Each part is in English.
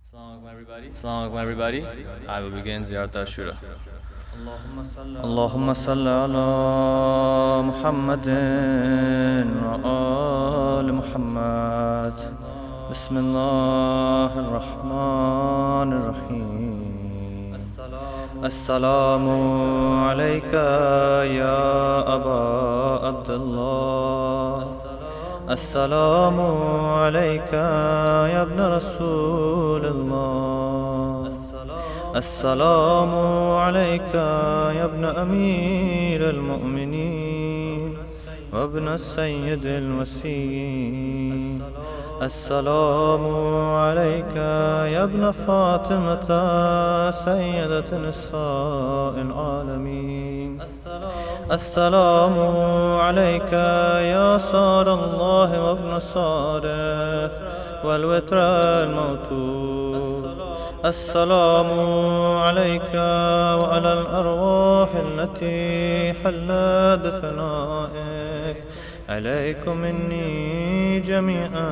Assalamu alaikum everybody. I will begin Ziyarat al-Shura. Allahumma salli ala Muhammadin wa ali Muhammad. Bismillahir Rahmanir Rahim. Assalamu alayka ya Aba Abdullah. السلام عليك يا ابن رسول الله. السلام عليك يا ابن أمير المؤمنين وابن السيد الوسيم. السلام عليك يا ابن فاطمة سيدة نساء العالمين. السلام عليك يا صار الله وابن صاره والوتر الموتور. السلام عليك وعلى الأرواح التي حلت بفنائك. عليكم مني جميعا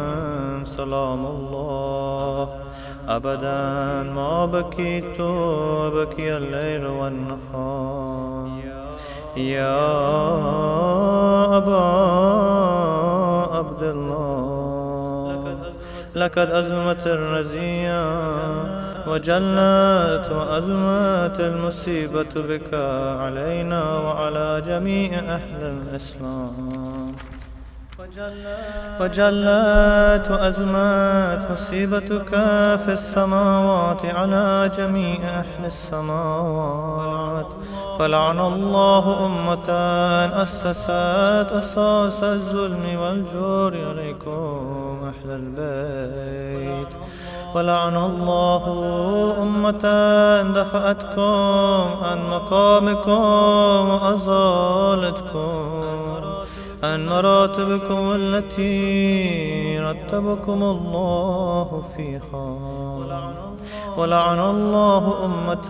سلام الله. أبدا ما بكيت بكي الليل والنهار. يا أبا عبد الله لقد أزمت الرزية وجلت وأزمت المصيبة بك علينا وعلى جميع أهل الإسلام. وجلت وأزمت مصيبتك في السماوات على جميع أهل السماوات. فلعن الله أمة أسست أساس الظلم والجور عليكم أهل البيت. ولعن الله أمة دفعتكم عن مقامكم وأزالتكم عن مراتبكم التي رتبكم الله فيها. ولعن الله أمة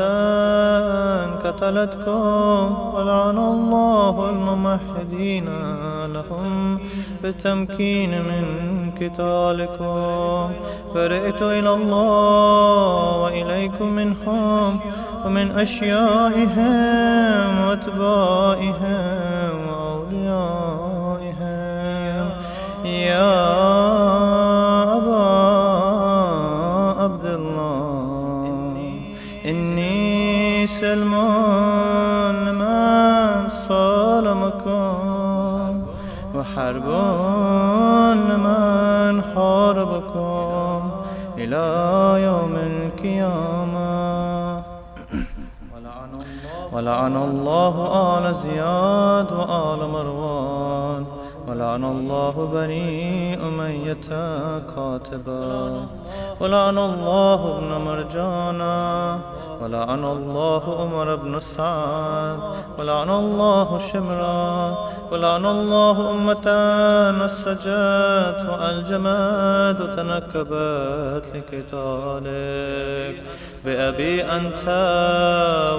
قتلتكم. ولعن الله الممهدين لهم بالتمكين من قتالكم. فرئت إلى الله وإليكم منهم ومن أشيائهم وأتباعهم وأوليائهم. يا أبا عبد الله إني سلمان لمن صالمكم وحرب لمن حاربكم إلى يوم القيامة. ولعن الله آل زياد وآل مروان. ولعن الله بني أمية كاتبا. ولعن الله ابن مرجانا. ولعن الله عمر بن سعد. ولعن الله شمرا. ولعن الله أمة نسجت وألجمت وتنكبت لقتالك. بأبي أنت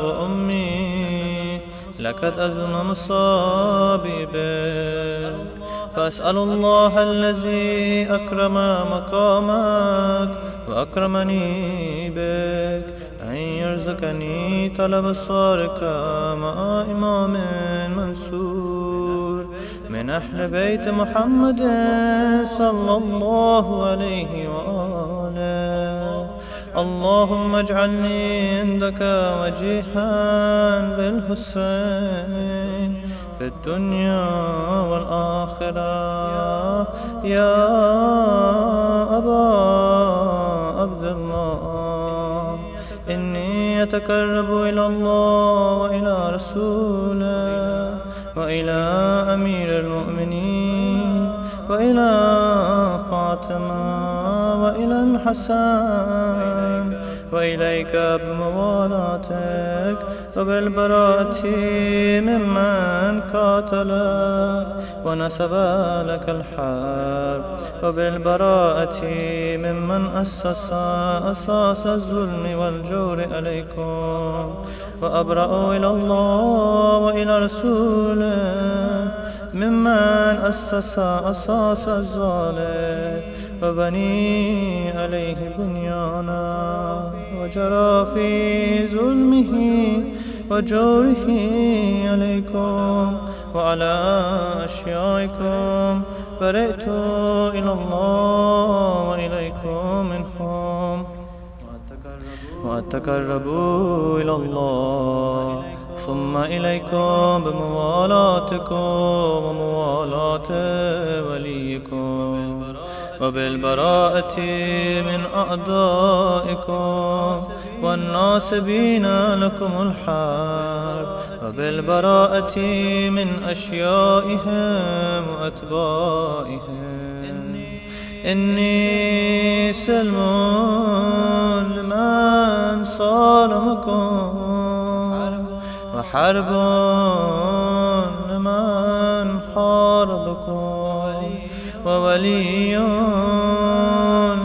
وأمي لقد أزم مصابي بك. فأسأل الله الذي أكرم مقامك وأكرمني بك أن يرزقني طلب الصارك مع إمام منصور من أهل بيت محمد صلى الله عليه وآله. اللهم اجعلني عندك وجيها بالحسين في الدنيا والآخرة. يا أبا عبد الله إني أتقرب إلى الله وإلى رسوله وإلى أمير المؤمنين وإلى فاطمة وإلى الحسن وإليك بموالاتك وبالبراءة ممن قاتل ونسب لك الحرب وبالبراءة ممن أسس أساس الظلم والجور عليكم. وأبرأ إلى الله وإلى رسوله ممن أسس أساس الظالم وبني عليه بنيانا وجرى في ظلمه وجوره عليكم وعلى أشيائكم برئت إلى الله وإليكم منهم وأتقربوا إلى الله ثم إليكم بموالاتكم وموالاة وليكم وبالبراءة من أعدائكم والناصبين لكم الحرب وبالبراءة من أشيائهم وأتباعهم إني سلم لمن صالمكم وحرب لمن حاربكم وولي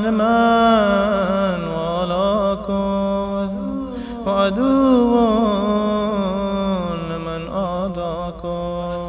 لمن والاكم وعدو لمن عاداكم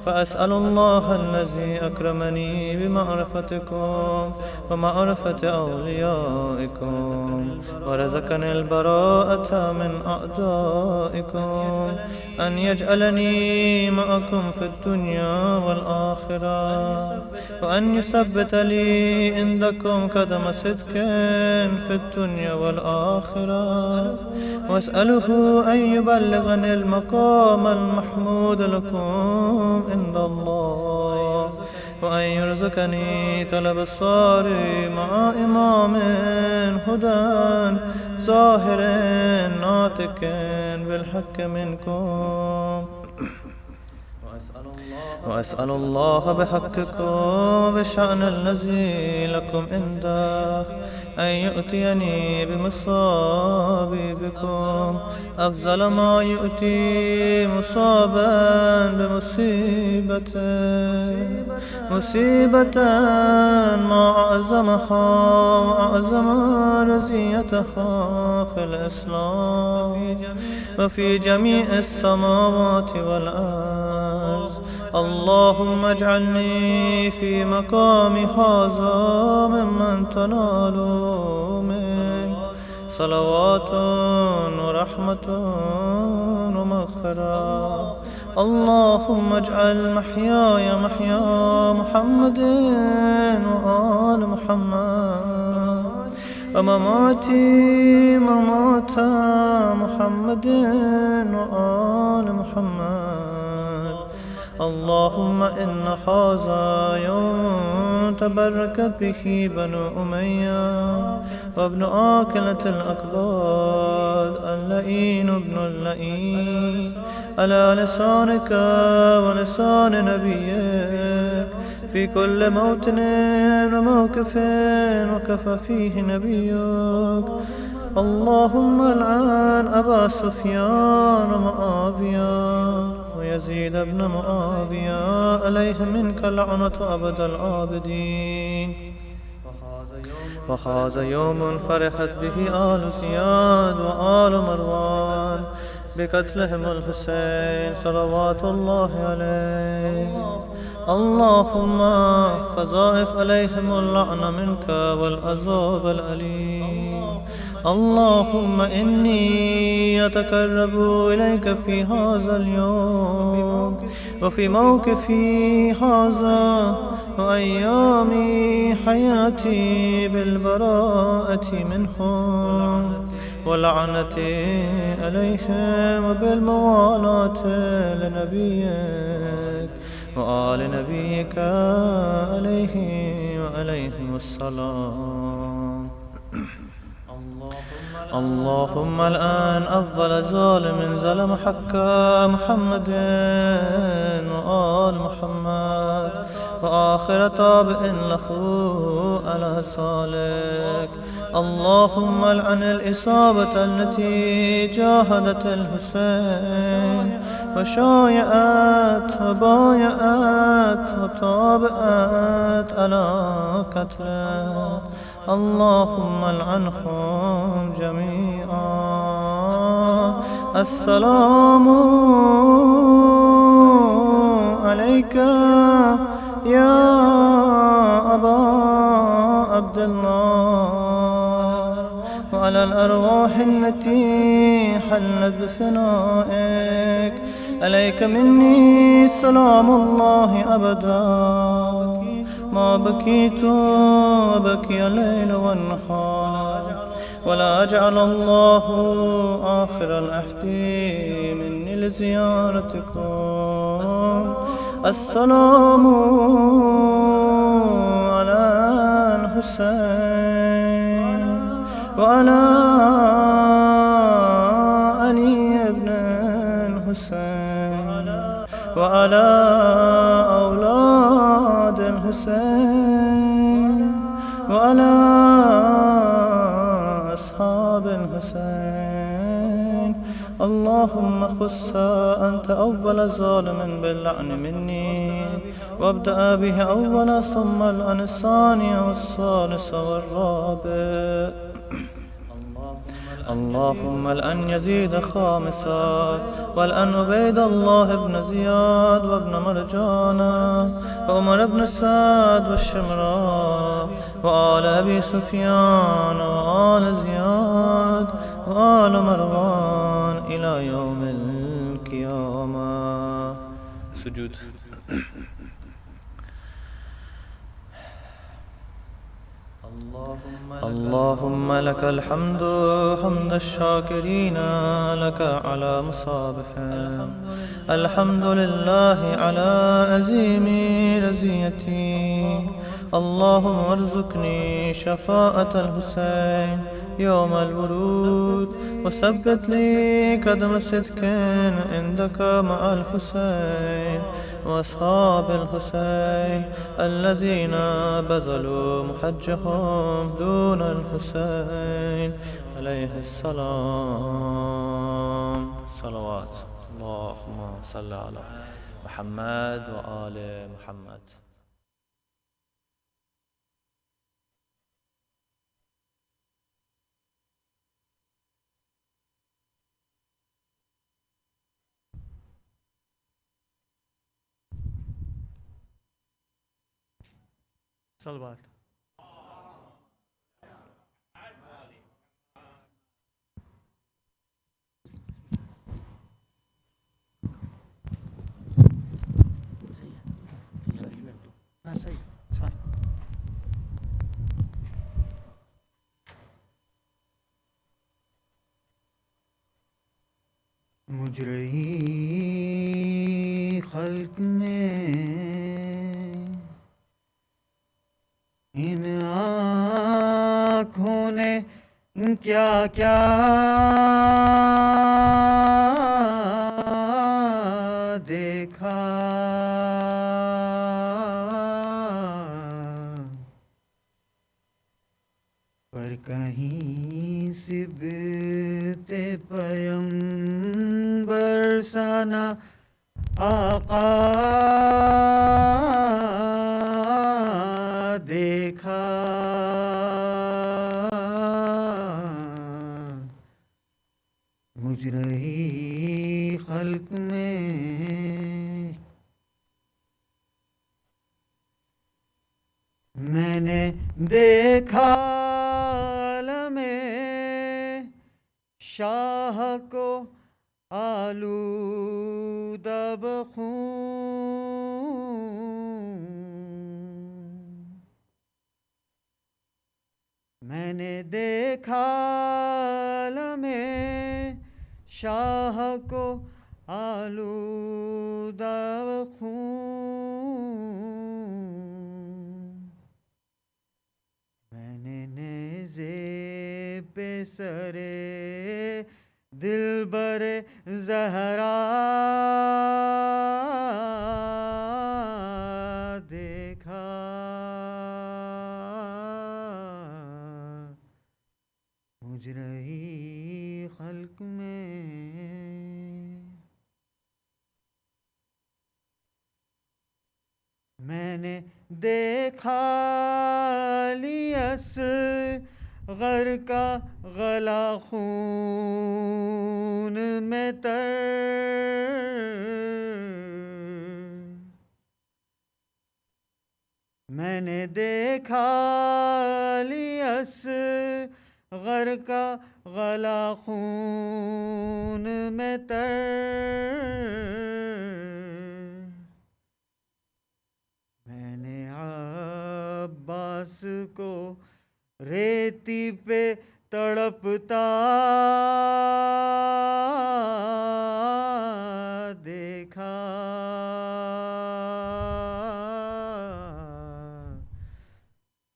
فأسأل الله الذي أكرمني بمعرفتكم ومعرفة أوليائكم ورزقني البراءة من أعدائكم أن يجعلني معكم في الدنيا والآخرة وأن يثبت لي عندكم قدم صدق في الدنيا والآخرة وأسأله أن يبلغني المقام المحمود لكم عند الله وأن يرزقني طلب الصار مع إمام هدى ظاهر ناطق بالحق منكم وأسأل الله بحقكم بالشأن الذي لكم عنده أن يؤتيني بمصابيبكم أفضل ما يؤتي مصابا مصيبة ما أعظمها وأعظم رزيتها في الإسلام وفي جميع السماوات والأرض اللهم اجعلني في مقام هذا ممن تنال من صلوات ورحمة ومغفرة اللهم اجعل محياي محيا محمد وآل محمد ومماتي ممات محمد وآل محمد اللهم إن هذا يوم تبركت به بنو أمية وابن آكلة الأكباد اللئين ابن اللئين على لسانك ولسان نبيك في كل موطن وموقف وكفى فيه نبيك اللهم العن أبا سفيان ومعاوية ويزيد بن معاوية عليه منك لعنة أبد العابدين وهذا يوم فرحت به آل زياد وآل مروان بقتلهم الحسين صلوات الله عليه اللهم فضاعف عليهم اللعنة منك والعذاب الأليم اللهم إني أتقرب إليك في هذا اليوم وفي موقفي هذا وأيام حياتي بالبراءة منهم واللعنة عليهم وبالموالاة لنبيك وآل نبيك عليه وعليهم السلام اللهم الآن أفضل ظالم ظلم حق محمد وآل محمد وآخر تابع له على ذلك اللهم العن الإصابة التي جاهدت الحسين وشايعت وبايعت وطابعت على قتله اللهم العنهم جميعا السلام عليك يا أبا عبد الله وعلى الأرواح التي حلت بفنائك. عليك مني سلام الله أبدا ما بكيت وبكي الليل والنهار، ولا جعل الله آخر العهد مني لزيارتكم. السلام على الحسين وعلى علي بن الحسين وعلى أولاد الحسين وعلى أصحاب الحسين. اللهم خص أنت أول ظالم باللعن مني، وابدأ به أولا ثم الآن الثاني والثالث والرابع. اللهم الآن يزيد خامسا، والآن عبيد الله بن زياد وابن مرجانا وعمر بن سعد والشمراء وآل أبي سفيان وآل زياد وآل مروان إلى يوم القيامة. سجود. اللهم لك الحمد حمد الشاكرين لك على مصابهم. الحمد لله على عظيم رزيتي. اللهم ارزقني شفاعة الحسين يوم الورود، وثبت لي قدم صدق عندك مع الحسين وأصحاب الحسين الذين بذلوا محجهم دون الحسين عليه السلام. صلوات. اللهم صل على محمد وآل محمد. صلوات. مجرئی خلق میں ان آنکھوں نے کیا کیا دیکھا، پر کہیں صبت پیمبر سنا آقا دیکھا. مجرئی خلق میں میں نے دیکھا عالم شاہ کو آلودہ بخون. میں نے دیکھا عالم شاہ کو آلودہ بخون. میں نے نیزے پہ سرے دلبر زہرا دیکھا. مجرئی خلق میں میں نے دیکھا لیس غر کا غلا خون میں تر. میں نے دیکھا علی اصغر کا گلا خون میں تر، میں نے عباس کو ریتی پہ تڑپتا دیکھا،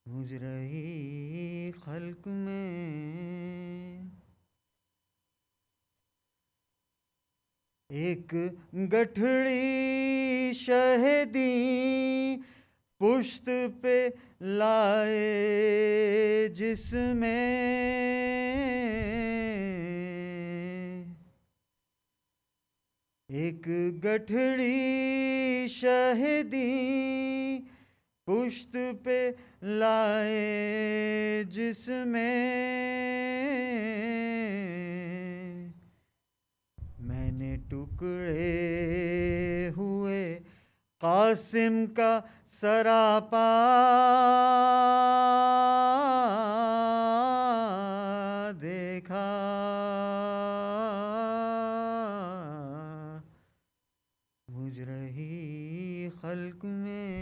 مجھ رہی خلق میں ایک گٹھڑی شہدی پشت پہ لائے جس میں ایک گٹھڑی شہدی پشت پہ لائے جس میں میں نے ٹکڑے ہوئے قاسم کا سراپا دیکھا، مجھ رہی خلق میں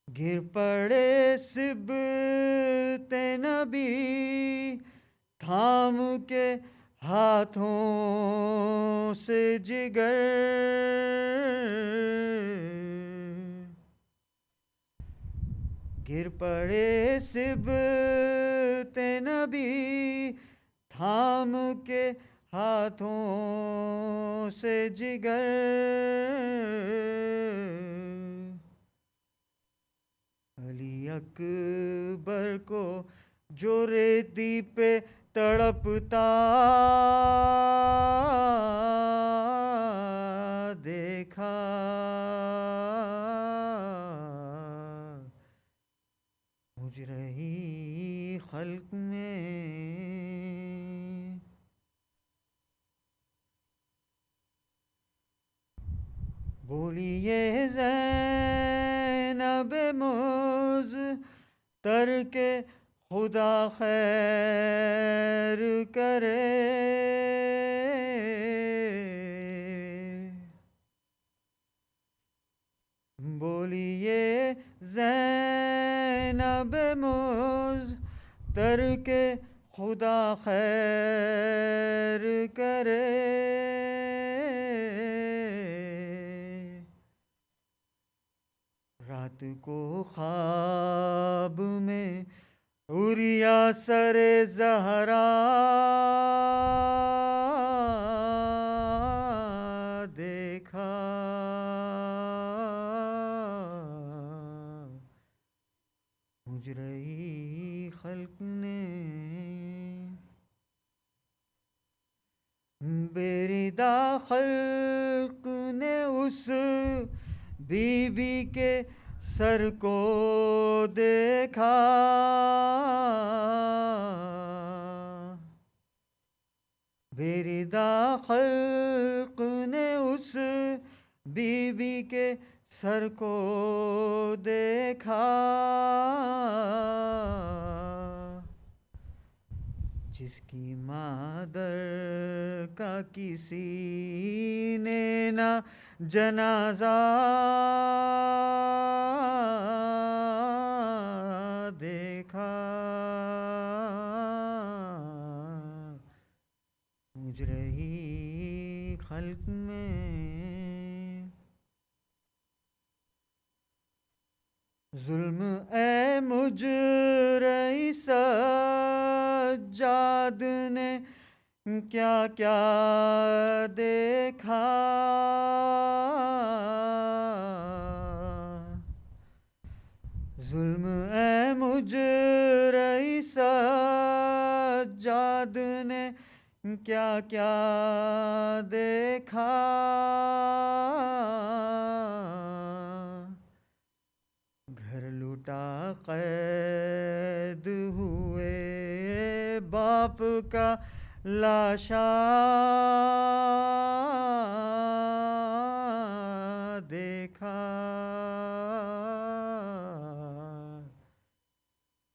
گر پڑے سبت نبی تھام کے ہاتھوں سے جگر، گر پڑے سبت نبی تھام کے ہاتھوں سے جگر، علی اکبر کو جو ریتی پہ تڑپتا دیکھا، مجھ رہی خلق میں بولی یہ زینب مضطر کے خدا خیر کرے، بولی یہ زینب مضطر کے خدا خیر کرے، رات کو خواب میں عریا سر زہرا دیکھا، مجھ رہی خلق نے بیریدہ خلق نے اس بی بی کے سر کو دیکھا، بیریدہ خلق نے اس بی بی کے سر کو دیکھا، جس کی مادر کا کسی نے نہ جنازہ دیکھا، مجھ رہی خلق میں ظلم اے مجرئی سجاد نے کیا کیا دیکھا، ظلم اے مجرئی سجاد نے کیا کیا دیکھا، گھر لوٹا قید ہوئے باپ کا لاشا देखा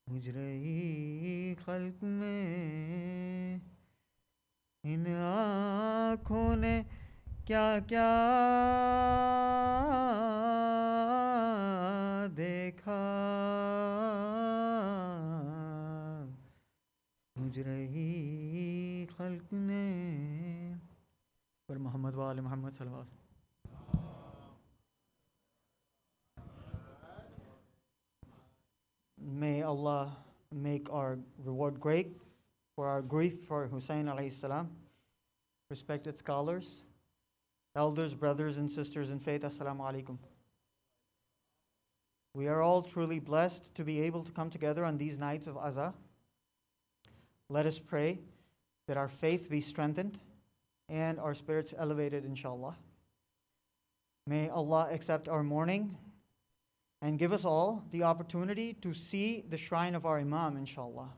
मुजरई खल्क में इन आँखों ने क्या क्या देखा मुजरई खल्क ने पर मोहम्मद वाले मोहम्मद सल्लल्लाहु अलैहि वसल्लम. May Allah make our reward great for our grief for Hussein alayhi salam. Respected scholars, elders, brothers and sisters in faith, assalamu alaikum. We are all truly blessed to be able to come together on these nights of Azah. Let us pray that our faith be strengthened and our spirits elevated, inshallah. May Allah accept our mourning and give us all the opportunity to see the shrine of our Imam, inshallah.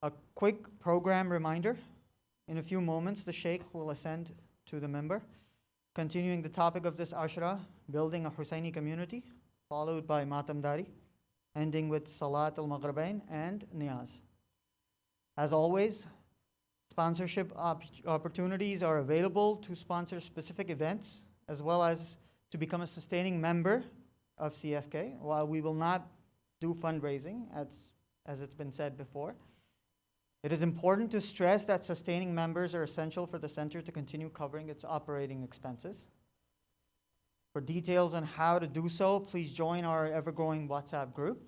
A quick program reminder. In a few moments, the Shaykh will ascend to the minbar, continuing the topic of this Ashra, building a Husseini community, followed by Matamdari, ending with Salat al-Maghribain and Niyaz. As always, sponsorship opportunities are available to sponsor specific events, as well as to become a sustaining member of CFK. While we will not do fundraising, as it's been said before, it is important to stress that sustaining members are essential for the center to continue covering its operating expenses. For details on how to do so, please join our ever-growing WhatsApp group.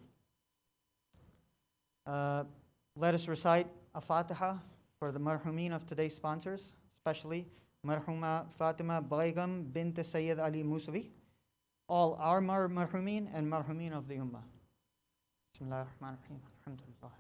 Let us recite a Fatiha for the marhumin of today's sponsors, especially marhuma Fatima Baigam bint Syed Ali Musavi, all our marhumin and marhumin of the Ummah. Bismillah ar-Rahman ar-Rahim. Alhamdulillah.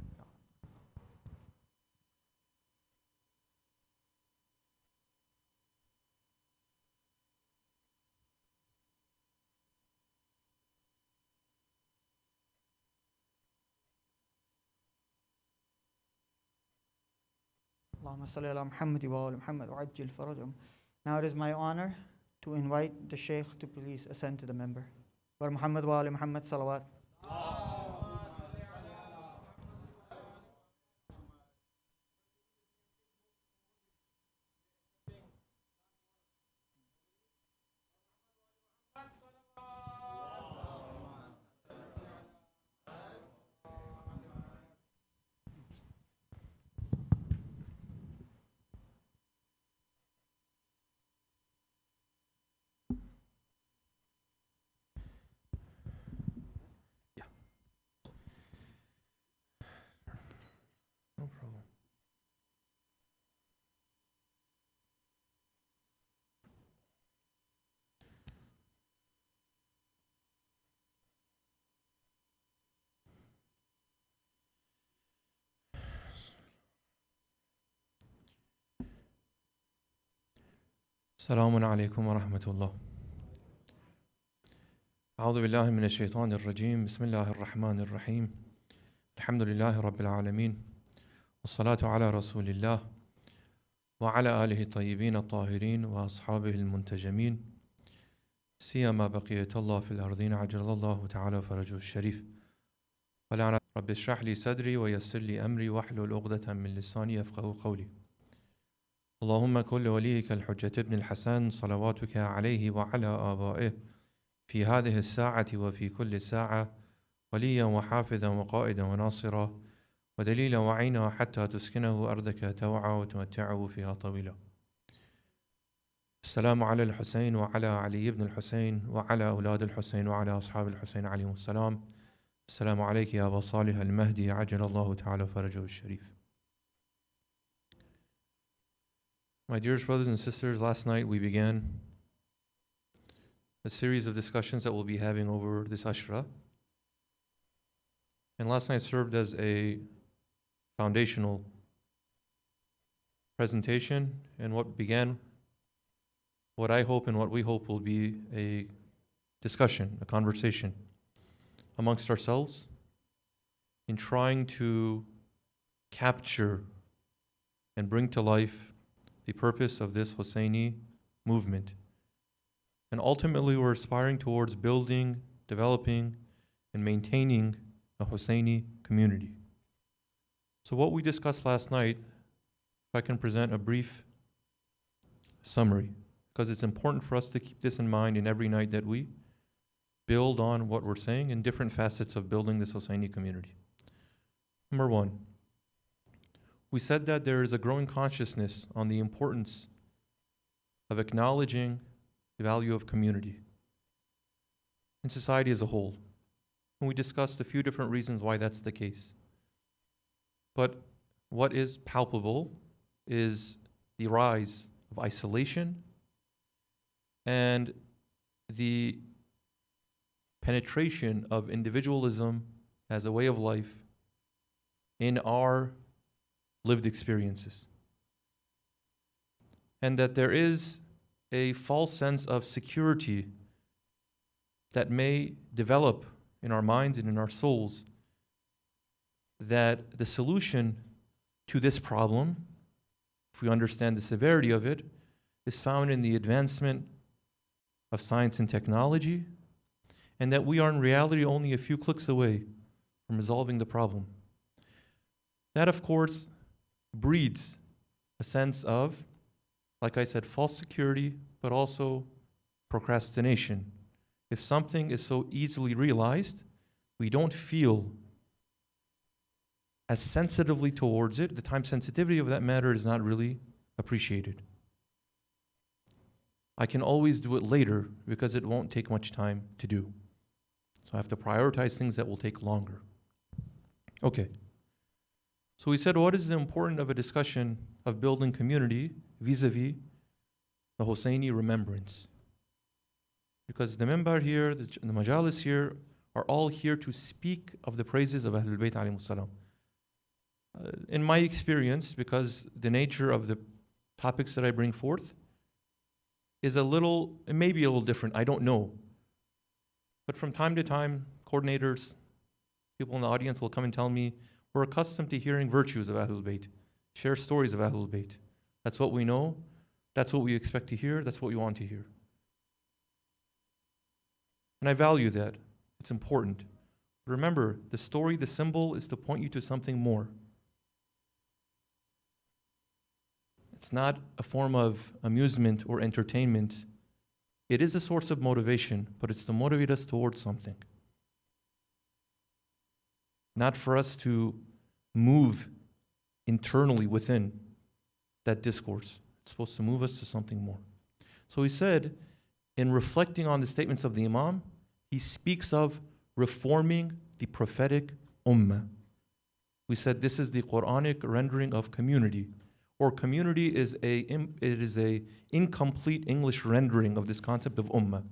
Allahumma salli ala Muhammad wa ala Muhammad wa ajjil farajahum. Now it is my honor to invite the Shaykh to please ascend to the member. Wa Muhammad wa ala Muhammad salawat. No problem. السلام عليكم ورحمة الله. أعوذ بالله من الشيطان الرجيم. بسم الله الرحمن الرحيم. الحمد لله رب العالمين. والصلاة على رسول الله وعلى آله الطيبين الطاهرين وأصحابه المنتجمين سيما بقية الله في الأرضين عجل الله تعالى فرجه الشريف. ولعن رب اشرح لي صدري ويسر لي أمري واحلل عقدة من لساني يفقهوا قولي. اللهم كل وليك الحجة ابن الحسن صلواتك عليه وعلى آبائه في هذه الساعة وفي كل ساعة وليا وحافظا وقائدا وناصرا ودليلا وعينا حتى تسكنه أرضك توعا وتمتعه فيها طويلا. السلام على الحسين وعلى علي بن الحسين وعلى أولاد الحسين وعلى أصحاب الحسين عليهم السلام. السلام عليك يا أبا صالح المهدي عجل الله تعالى فرجه الشريف. My dearest brothers and sisters, last night we began a series of discussions that we'll be having over this Ashra. And last night served as a foundational presentation and what I hope and what we hope will be a discussion, a conversation amongst ourselves in trying to capture and bring to life the purpose of this Husseini movement And ultimately, we're aspiring towards building, developing, and maintaining a Husseini community. So what we discussed last night, if I can present a brief summary, because it's important for us to keep this in mind in every night that we build on what we're saying in different facets of building this Husseini community. Number one, we said that there is a growing consciousness on the importance of acknowledging the value of community in society as a whole. And we discussed a few different reasons why that's the case. But what is palpable is the rise of isolation and the penetration of individualism as a way of life in our lived experiences. And that there is a false sense of security that may develop in our minds and in our souls, that the solution to this problem, if we understand the severity of it, is found in the advancement of science and technology, and that we are in reality only a few clicks away from resolving the problem. That, of course, breeds a sense of, like I said, false security, but also procrastination. If something is so easily realized, we don't feel as sensitively towards it. The time sensitivity of that matter is not really appreciated. I can always do it later because it won't take much time to do. So I have to prioritize things that will take longer. Okay. So we said, what is the importance of a discussion of building community vis-a-vis the Husseini remembrance? Because the member here, the majalis here, are all here to speak of the praises of Ahlul Bayt alayhimus salam. In my experience, because the nature of the topics that I bring forth is it may be a little different, I don't know. But from time to time, coordinators, people in the audience will come and tell me, we're accustomed to hearing virtues of Ahlul Bayt, share stories of Ahlul Bayt. That's what we know, that's what we expect to hear, that's what we want to hear. And I value that, it's important. Remember, the story, the symbol is to point you to something more. It's not a form of amusement or entertainment. It is a source of motivation, but it's to motivate us towards something. Not for us to move internally within that discourse. It's supposed to move us to something more. So he said, in reflecting on the statements of the Imam, he speaks of reforming the prophetic ummah. We said this is the Quranic rendering of community, or community is a incomplete English rendering of this concept of ummah.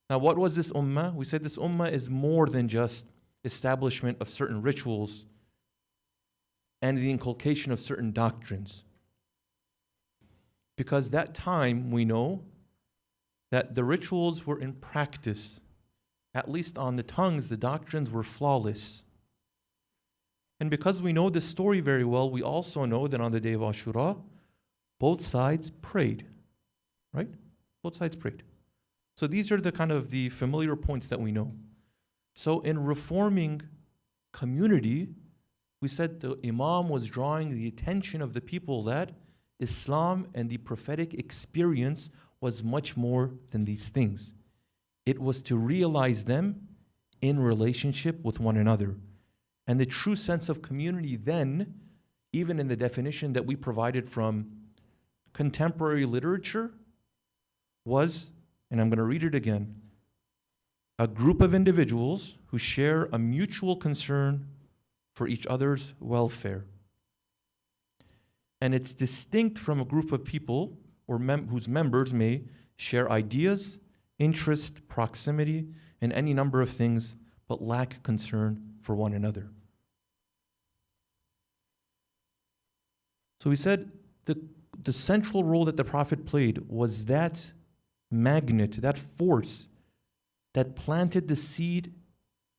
Now, what was this ummah? We said this ummah is more than just establishment of certain rituals and the inculcation of certain doctrines. Because that time, we know that the rituals were in practice, at least on the tongues, the doctrines were flawless. And because we know this story very well, we also know that on the day of Ashura, both sides prayed, right? Both sides prayed. So these are the kind of the familiar points that we know. So in reforming community, we said the Imam was drawing the attention of the people that Islam and the prophetic experience was much more than these things. It was to realize them in relationship with one another. And the true sense of community then, even in the definition that we provided from contemporary literature, was, and I'm going to read it again, a group of individuals who share a mutual concern for each other's welfare. And it's distinct from a group of people or whose members may share ideas, interest, proximity, and any number of things, but lack concern for one another. So we said the central role that the Prophet played was that magnet, that force that planted the seed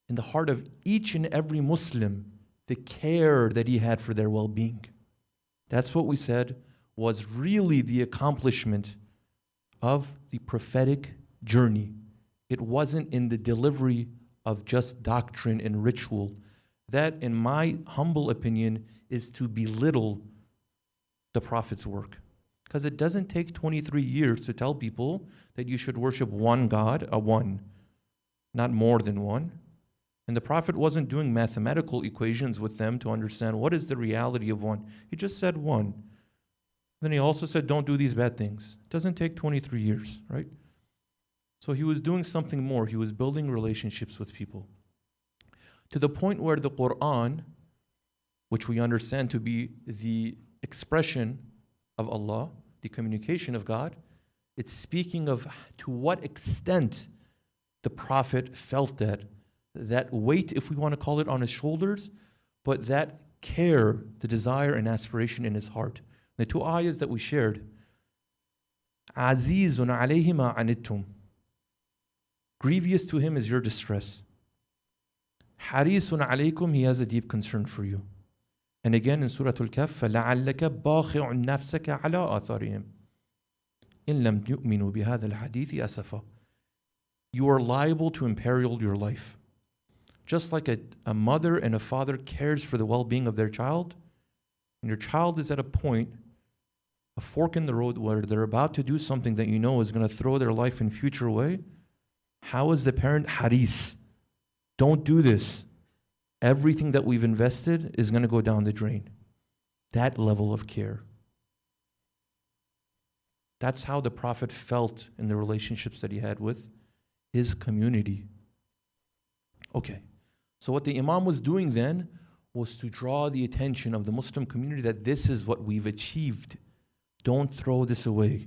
in the heart of each and every Muslim, the care that he had for their well-being. That's what we said was really the accomplishment of the prophetic journey. It wasn't in the delivery of just doctrine and ritual. That, in my humble opinion, is to belittle the Prophet's work. Because it doesn't take 23 years to tell people that you should worship one God, a one, not more than one. And the Prophet wasn't doing mathematical equations with them to understand what is the reality of one. He just said one. Then he also said, don't do these bad things. It doesn't take 23 years, right? So he was doing something more. He was building relationships with people. To the point where the Quran, which we understand to be the expression of Allah, the communication of God, it's speaking of to what extent the Prophet felt that weight, if we want to call it, on his shoulders, but that care, the desire and aspiration in his heart. The two ayahs that we shared, Azizun alayhi ma anittum. Grievous to him is your distress. Harisun alaykum, he has a deep concern for you. And again in Surah Al-Kahf, فَلَعَلَّكَ بَاخِعٌ نَفْسَكَ عَلَىٰ آثَارِهِمْ إِن لَمْ يُؤْمِنُوا بِهَذَا الْحَدِيثِ أَسَفًا. You are liable to imperil your life. Just like a mother and a father cares for the well-being of their child, and your child is at a point, a fork in the road where they're about to do something that you know is going to throw their life in future way, how is the parent haris? Don't do this. Everything that we've invested is going to go down the drain. That level of care. That's how the Prophet felt in the relationships that he had with his community. Okay, so what the Imam was doing then was to draw the attention of the Muslim community that this is what we've achieved. Don't throw this away.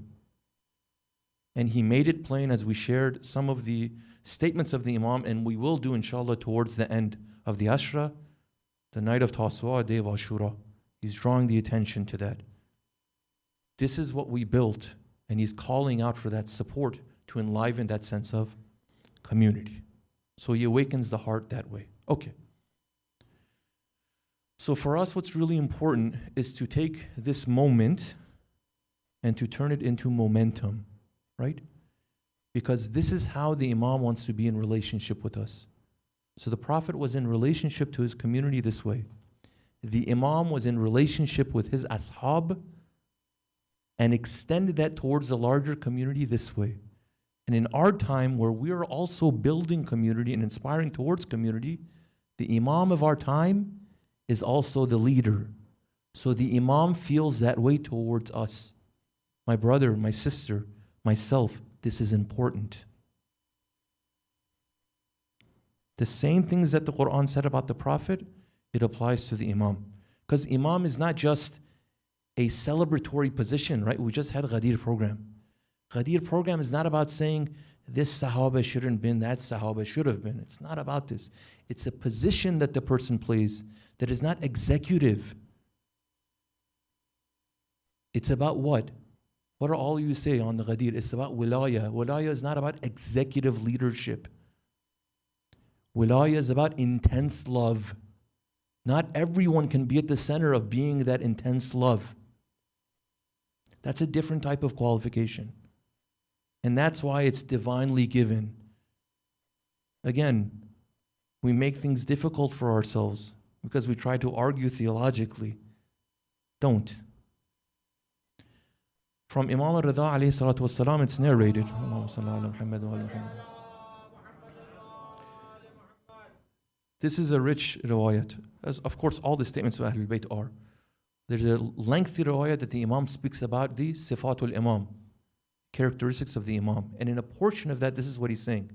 And he made it plain as we shared some of the statements of the Imam, and we will do inshallah towards the end of the Ashra, the night of Tasu'a, day of Ashura. He's drawing the attention to that. This is what we built, and he's calling out for that support to enliven that sense of community. So he awakens the heart that way. Okay. So for us, what's really important is to take this moment and to turn it into momentum, right? Because this is how the Imam wants to be in relationship with us. So the Prophet was in relationship to his community this way. The Imam was in relationship with his ashab and extended that towards the larger community this way. And in our time, where we are also building community and inspiring towards community, the Imam of our time is also the leader. So the Imam feels that way towards us. My brother, my sister, myself, this is important. The same things that the Quran said about the Prophet, it applies to the Imam. Because Imam is not just a celebratory position, right? We just had Ghadir program. Ghadir program is not about saying this Sahaba shouldn't have been, that Sahaba should have been. It's not about this. It's a position that the person plays that is not executive. It's about what? What are all you say on the Ghadir? It's about wilaya. Wilaya is not about executive leadership. Wilaya is about intense love. Not everyone can be at the center of being that intense love. That's a different type of qualification. And that's why it's divinely given. Again, we make things difficult for ourselves because we try to argue theologically. Don't. From Imam al-Rida alayhi salatu wasalam, it's narrated. This is a rich riwayat. As of course, all the statements of Ahlul Bayt are. There's a lengthy riwayat that the Imam speaks about the sifatul Imam, characteristics of the Imam. And in a portion of that, this is what he's saying.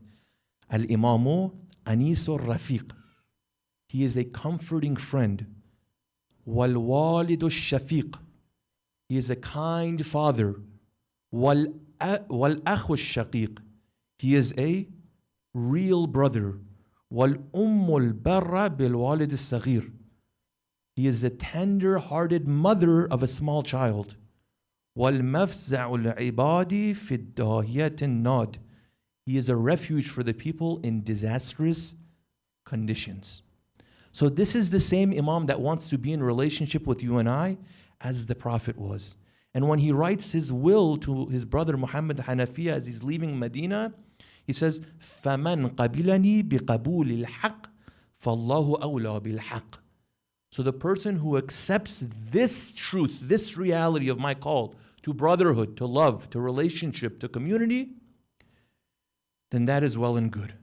Al-Imamu Anisur Rafiq. He is a comforting friend. Wal-Walidu Shafiq. He is a kind father. Wal-Akhu Shaqiq. He is a real brother. Wal-Ummul Barra Bil-Walid Al-Saghir. He is the tender-hearted mother of a small child. وَالْمَفْزَعُ الْعِبَادِ فِي الدَّاهِيَةِ النَّادِ. He is a refuge for the people in disastrous conditions. So this is the same Imam that wants to be in relationship with you and I as the Prophet was. And when he writes his will to his brother Muhammad Hanafiya as he's leaving Medina, he says, فَمَنْ قَبِلَنِي بِقَبُولِ الْحَقِّ فَاللَّهُ أَوْلَى بِالْحَقِّ. So the person who accepts this truth, this reality of my call to brotherhood, to love, to relationship, to community, then that is well and good.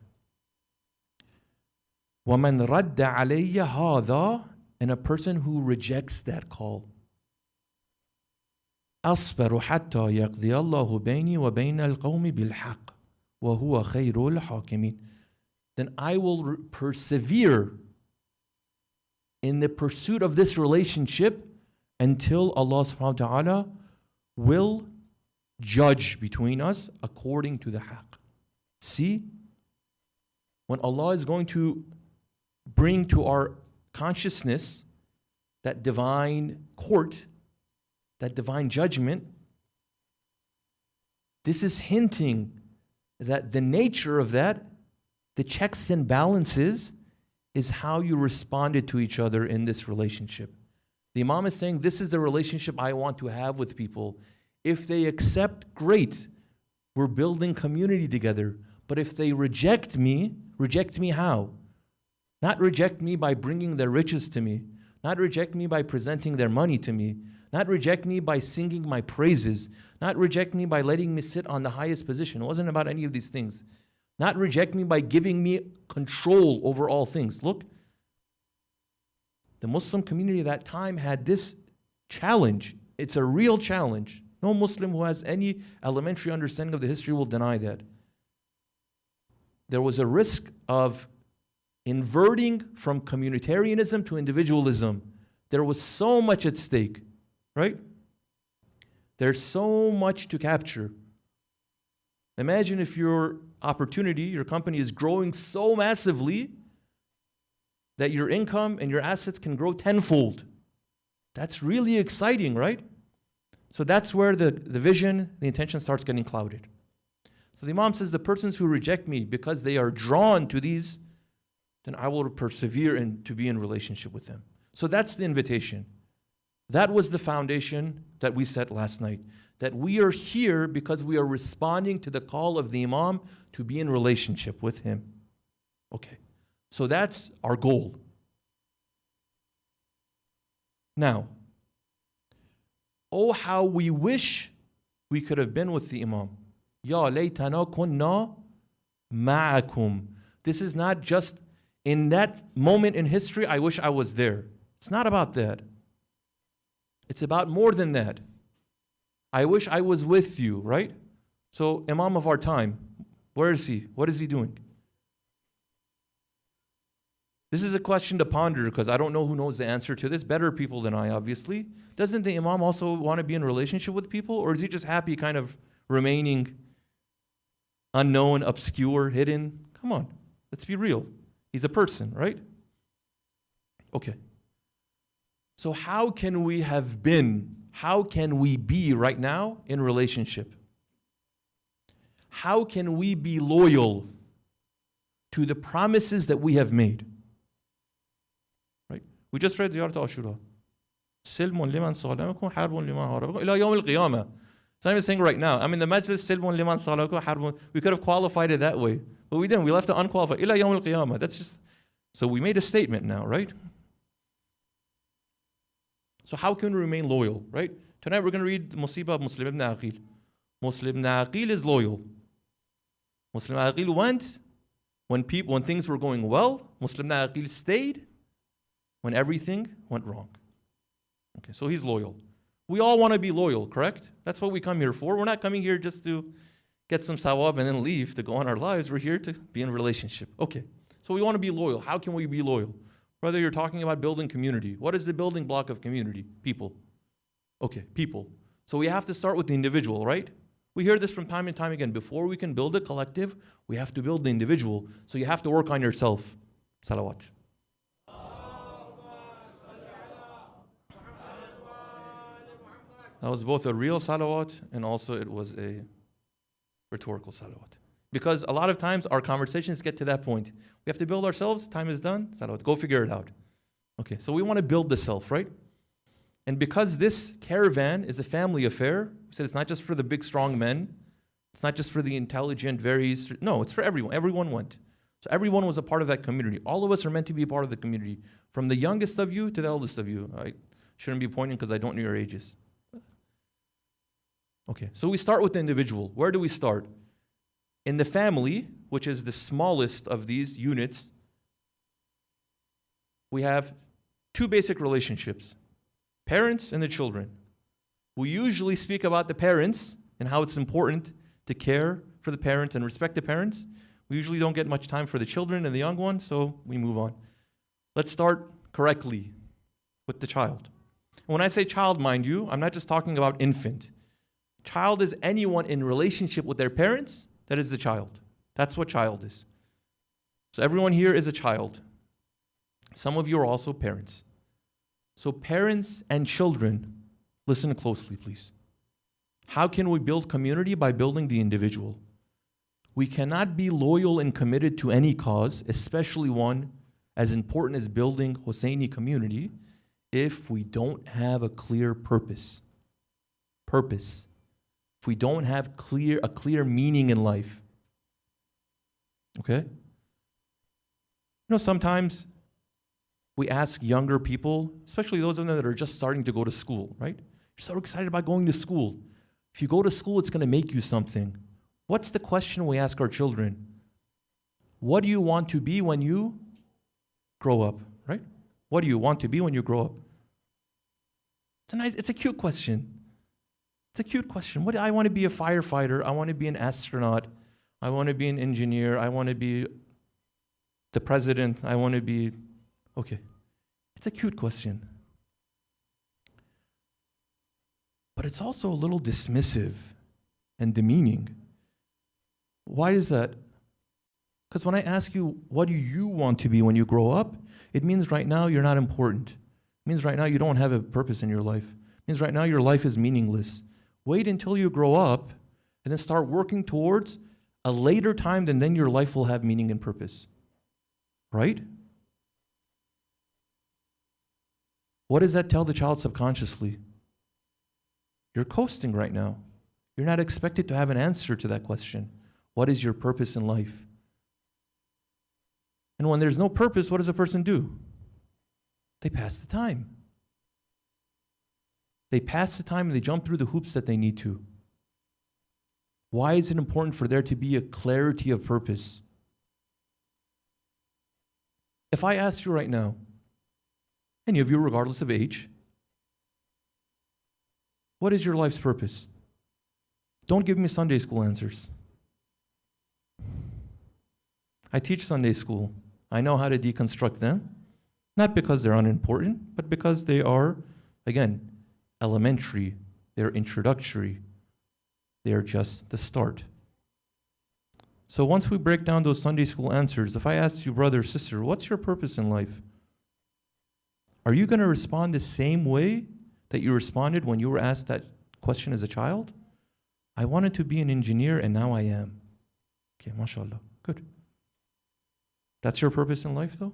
وَمَنْ رَدَّ عَلَيَّ هَذَا, and a person who rejects that call, أَصْبَرُ حَتَّى يَقْضِيَ اللَّهُ بَيْنِي وَبَيْنَ الْقَوْمِ بِالْحَقِّ وَهُوَ خَيْرُ الْحَاكِمِينَ. Then I will persevere in the pursuit of this relationship until Allah subhanahu wa ta'ala will judge between us according to the haqq. See, when Allah is going to bring to our consciousness that divine court, that divine judgment, this is hinting that the nature of that, the checks and balances, is how you responded to each other in this relationship. The Imam is saying, this is the relationship I want to have with people. If they accept, great, we're building community together. But if they reject me how? Not reject me by bringing their riches to me, not reject me by presenting their money to me, not reject me by singing my praises, not reject me by letting me sit on the highest position. It wasn't about any of these things. Not reject me by giving me control over all things. Look, the Muslim community at that time had this challenge. It's a real challenge. No Muslim who has any elementary understanding of the history will deny that. There was a risk of inverting from communitarianism to individualism. There was so much at stake, right? There's so much to capture. Imagine if your opportunity, your company is growing so massively that your income and your assets can grow tenfold. That's really exciting, right? So that's where the vision, the intention starts getting clouded. So the Imam says, the persons who reject me because they are drawn to these, then I will persevere to be in relationship with them. So that's the invitation. That was the foundation that we set last night. That we are here because we are responding to the call of the Imam to be in relationship with him. Okay, so that's our goal. Now, oh how we wish we could have been with the Imam. Ya laytana kunna ma'akum. This is not just in that moment in history, I wish I was there. It's not about that. It's about more than that. I wish I was with you, right? So, Imam of our time, where is he? What is he doing? This is a question to ponder because I don't know who knows the answer to this. Better people than I, obviously. Doesn't the Imam also want to be in relationship with people? Or is he just happy kind of remaining unknown, obscure, hidden? Come on, let's be real. He's a person, right? Okay. So how can we have been, how can we be right now in relationship? How can we be loyal to the promises that we have made? Right? We just read Ziyarat Ashura. Silmun liman salamakum, harbun liman harabakum, ila yawm al-qiyamah. It's not even saying right now. I mean, the majlis, silmun liman salamakum, harbun. We could have qualified it that way, but we didn't. We left it unqualified. Ila yawm al-qiyamah. That's just, so we made a statement now, right? So how can we remain loyal, right? Tonight we're going to read the Musibah of Muslim ibn Aqil. Muslim ibn Aqil is loyal. Muslim ibn Aqil went when things were going well. Muslim ibn Aqil stayed when everything went wrong. Okay, so he's loyal. We all want to be loyal, correct? That's what we come here for. We're not coming here just to get some sawab and then leave to go on our lives. We're here to be in a relationship. Okay, so we want to be loyal. How can we be loyal? Whether you're talking about building community. What is the building block of community? People. Okay, people. So we have to start with the individual, right? We hear this from time and time again. Before we can build a collective, we have to build the individual. So you have to work on yourself. Salawat. That was both a real salawat and also it was a rhetorical salawat. Because a lot of times our conversations get to that point. We have to build ourselves, time is done, salawat, go figure it out. Okay, so we want to build the self, right? And because this caravan is a family affair, we said it's not just for the big, strong men. It's not just for the intelligent, no, it's for everyone. Everyone went. So everyone was a part of that community. All of us are meant to be a part of the community, from the youngest of you to the eldest of you. I shouldn't be pointing because I don't know your ages. Okay, so we start with the individual. Where do we start? In the family, which is the smallest of these units, we have two basic relationships, parents and the children. We usually speak about the parents and how it's important to care for the parents and respect the parents. We usually don't get much time for the children and the young ones, so we move on. Let's start correctly with the child. And when I say child, mind you, I'm not just talking about infant. Child is anyone in relationship with their parents, that is the child. That's what child is. So everyone here is a child. Some of you are also parents. So parents and children, listen closely, please. How can we build community? By building the individual. We cannot be loyal and committed to any cause, especially one as important as building Husseini community, if we don't have a clear purpose. Purpose. If we don't have a clear meaning in life. Okay? You know, sometimes we ask younger people, especially those of them that are just starting to go to school, right? You're so excited about going to school. If you go to school, it's going to make you something. What's the question we ask our children? What do you want to be when you grow up, right? What do you want to be when you grow up? It's a cute question. It's a cute question. I want to be a firefighter. I want to be an astronaut. I want to be an engineer. I want to be the president. I want to be... Okay. It's a cute question. But it's also a little dismissive and demeaning. Why is that? Because when I ask you, what do you want to be when you grow up? It means right now you're not important. It means right now you don't have a purpose in your life. It means right now your life is meaningless. Wait until you grow up and then start working towards a later time, and then your life will have meaning and purpose. Right? What does that tell the child subconsciously? You're coasting right now. You're not expected to have an answer to that question. What is your purpose in life? And when there's no purpose, what does a person do? They pass the time. They pass the time and they jump through the hoops that they need to. Why is it important for there to be a clarity of purpose? If I ask you right now, any of you, regardless of age, what is your life's purpose? Don't give me Sunday school answers. I teach Sunday school. I know how to deconstruct them, not because they're unimportant, but because they are, again, elementary, they're introductory, they're just the start. So once we break down those Sunday school answers, if I ask you, brother or sister, what's your purpose in life? Are you going to respond the same way that you responded when you were asked that question as a child? I wanted to be an engineer and now I am. Okay, mashallah, good. That's your purpose in life though?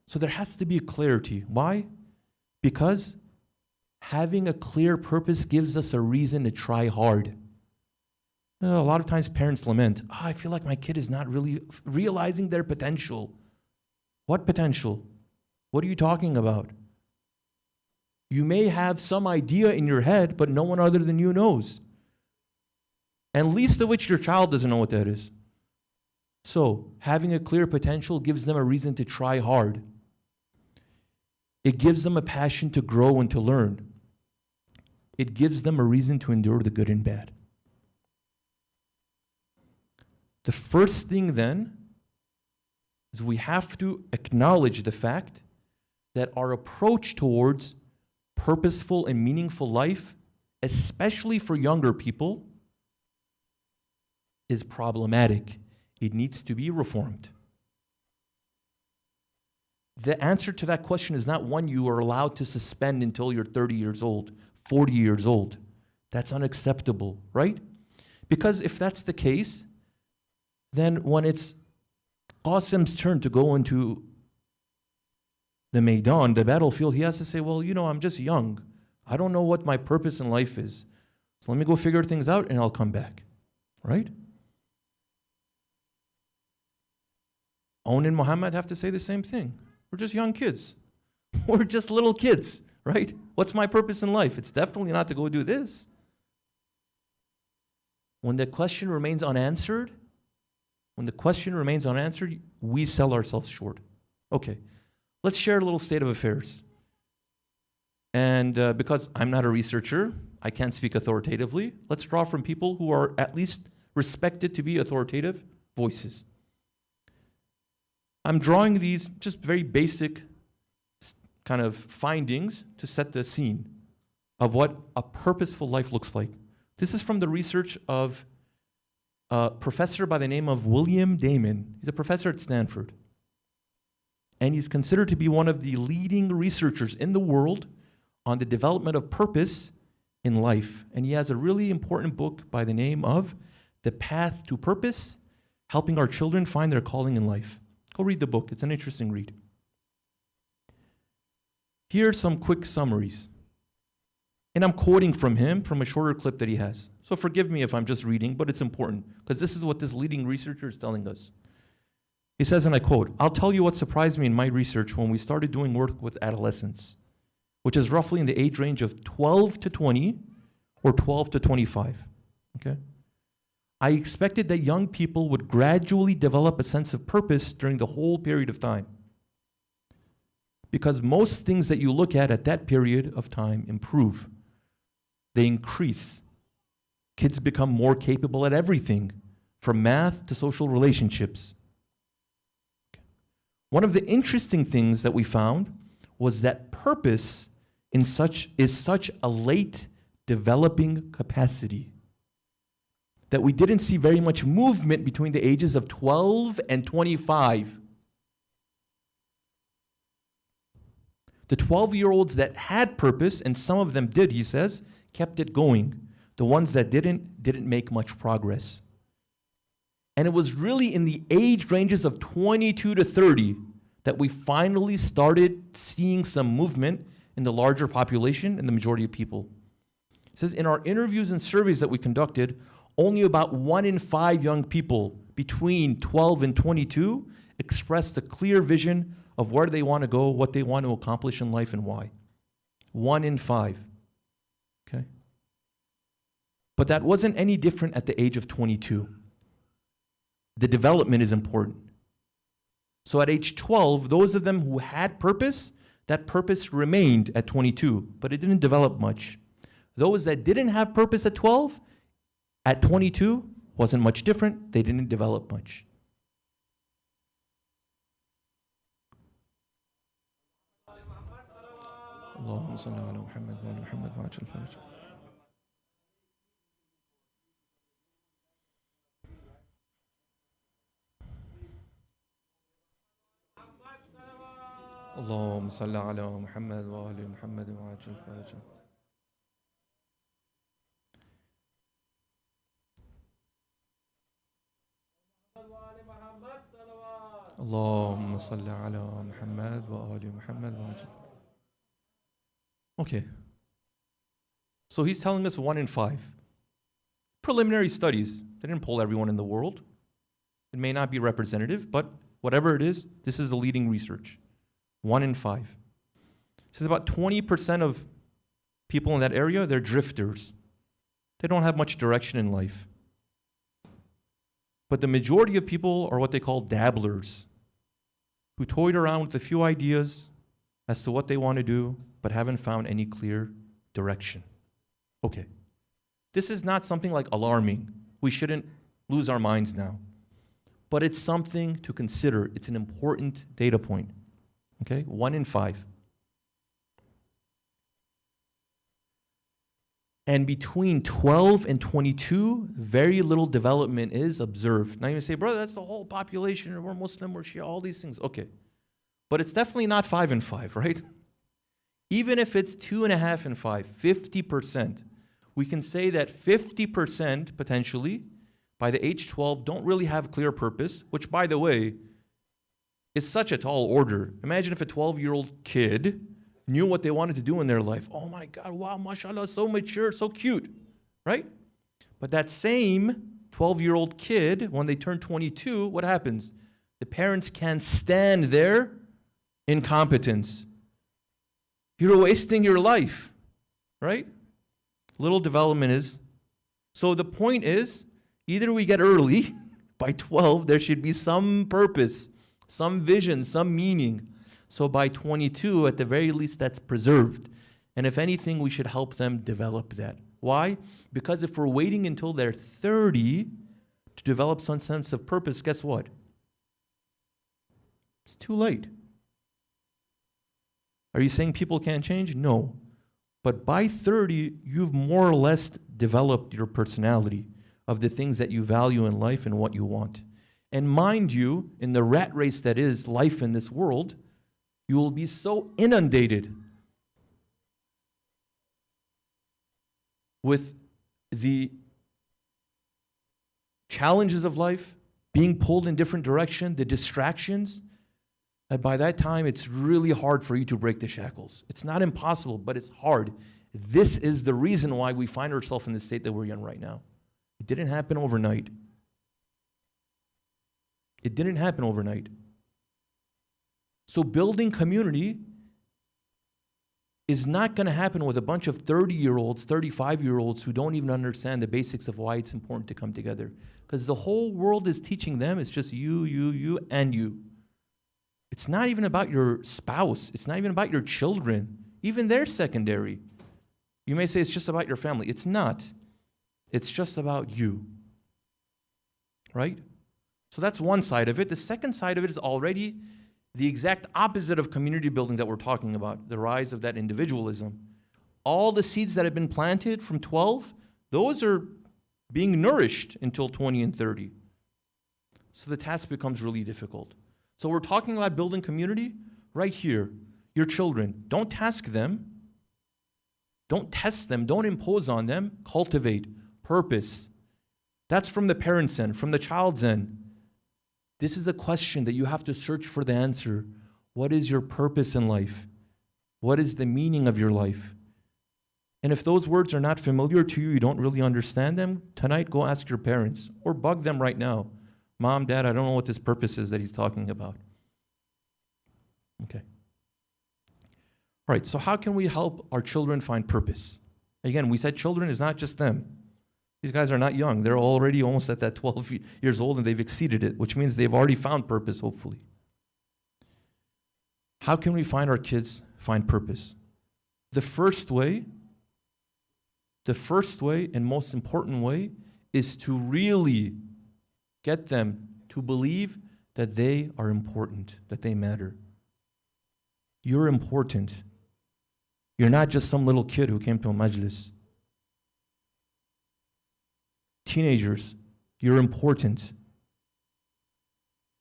So there has to be a clarity. Why? Because having a clear purpose gives us a reason to try hard. You know, a lot of times parents lament, I feel like my kid is not really realizing their potential. What potential? What are you talking about? You may have some idea in your head, but no one other than you knows. And least of which your child doesn't know what that is. So, having a clear potential gives them a reason to try hard. It gives them a passion to grow and to learn. It gives them a reason to endure the good and bad. The first thing then is we have to acknowledge the fact that our approach towards purposeful and meaningful life, especially for younger people, is problematic. It needs to be reformed. The answer to that question is not one you are allowed to suspend until you're 30 years old, 40 years old. That's unacceptable, right? Because if that's the case, then when it's Qasim's turn to go into the Maidan, the battlefield, he has to say, well, I'm just young. I don't know what my purpose in life is. So let me go figure things out and I'll come back. Right? Owen and Muhammad have to say the same thing. We're just young kids. We're just little kids, right? What's my purpose in life? It's definitely not to go do this. When the question remains unanswered, we sell ourselves short. Okay, let's share a little state of affairs. And because I'm not a researcher, I can't speak authoritatively, let's draw from people who are at least respected to be authoritative voices. I'm drawing these just very basic kind of findings to set the scene of what a purposeful life looks like. This is from the research of a professor by the name of William Damon. He's a professor at Stanford. And he's considered to be one of the leading researchers in the world on the development of purpose in life. And he has a really important book by the name of The Path to Purpose, Helping Our Children Find Their Calling in Life. Go read the book. It's an interesting read. Here are some quick summaries. And I'm quoting from him from a shorter clip that he has. So forgive me if I'm just reading, but it's important because this is what this leading researcher is telling us. He says, and I quote, "I'll tell you what surprised me in my research when we started doing work with adolescents, which is roughly in the age range of 12 to 20 or 12 to 25. Okay? I expected that young people would gradually develop a sense of purpose during the whole period of time. Because most things that you look at that period of time improve. They increase. Kids become more capable at everything, from math to social relationships. One of the interesting things that we found was that purpose is such a late developing capacity that we didn't see very much movement between the ages of 12 and 25. The 12-year-olds that had purpose, and some of them did, he says, kept it going. The ones that didn't make much progress. And it was really in the age ranges of 22 to 30 that we finally started seeing some movement in the larger population and the majority of people. It says, in our interviews and surveys that we conducted, only about 1 in 5 young people between 12 and 22 expressed a clear vision of where they want to go, what they want to accomplish in life, and why. 1 in 5. Okay? But that wasn't any different at the age of 22. The development is important. So at age 12, those of them who had purpose, that purpose remained at 22, but it didn't develop much. Those that didn't have purpose at 12, at 22, wasn't much different. They didn't develop much. اللهم صل على محمد وعلى محمد وعجل فرجه. اللهم صل على محمد وعلى محمد وعجل فرجه. اللهم صل على محمد وآل محمد وعجل. Okay. So he's telling us 1 in 5. Preliminary studies. They didn't poll everyone in the world. It may not be representative, but whatever it is, this is the leading research. 1 in 5. It says about 20% of people in that area, they're drifters. They don't have much direction in life. But the majority of people are what they call dabblers, who toyed around with a few ideas as to what they want to do, but haven't found any clear direction. Okay. This is not something like alarming. We shouldn't lose our minds now. But it's something to consider. It's an important data point. Okay? 1 in 5. And between 12 and 22, very little development is observed. Now you say, brother, that's the whole population. We're Muslim, we're Shia, all these things. Okay. But it's definitely not 5 and 5, right? Even if it's 2.5 and 5, 50%, we can say that 50% potentially by the age 12 don't really have clear purpose, which by the way, is such a tall order. Imagine if a 12-year-old kid knew what they wanted to do in their life. Oh my God, wow, mashallah, so mature, so cute, right? But that same 12-year-old kid, when they turn 22, what happens? The parents can't stand their incompetence. You're wasting your life, right? Little development is. So the point is, either we get early, by 12, there should be some purpose, some vision, some meaning. So by 22, at the very least, that's preserved. And if anything, we should help them develop that. Why? Because if we're waiting until they're 30 to develop some sense of purpose, guess what? It's too late. Are you saying people can't change? No. But by 30, you've more or less developed your personality of the things that you value in life and what you want. And mind you, in the rat race that is life in this world, you will be so inundated with the challenges of life, being pulled in different directions, the distractions, that by that time it's really hard for you to break the shackles. It's not impossible, but it's hard. This is the reason why we find ourselves in the state that we're in right now. It didn't happen overnight. It didn't happen overnight. So building community is not going to happen with a bunch of 30-year-olds, 35-year-olds who don't even understand the basics of why it's important to come together. Because the whole world is teaching them it's just you, and you. It's not even about your spouse. It's not even about your children. Even they're secondary. You may say it's just about your family. It's not. It's just about you. Right? So that's one side of it. The second side of it is already the exact opposite of community building that we're talking about, the rise of that individualism. All the seeds that have been planted from 12, those are being nourished until 20 and 30. So the task becomes really difficult. So we're talking about building community right here. Your children, don't task them. Don't test them. Don't impose on them. Cultivate purpose. That's from the parent's end, from the child's end. This is a question that you have to search for the answer. What is your purpose in life? What is the meaning of your life? And if those words are not familiar to you, you don't really understand them, tonight go ask your parents or bug them right now. Mom, Dad, I don't know what this purpose is that he's talking about. Okay. All right, so how can we help our children find purpose? Again, we said children is not just them. These guys are not young. They're already almost at that 12 years old and they've exceeded it, which means they've already found purpose, hopefully. How can we find our kids find purpose? The first way and most important way is to really get them to believe that they are important, that they matter. You're important. You're not just some little kid who came to a majlis. Teenagers, you're important.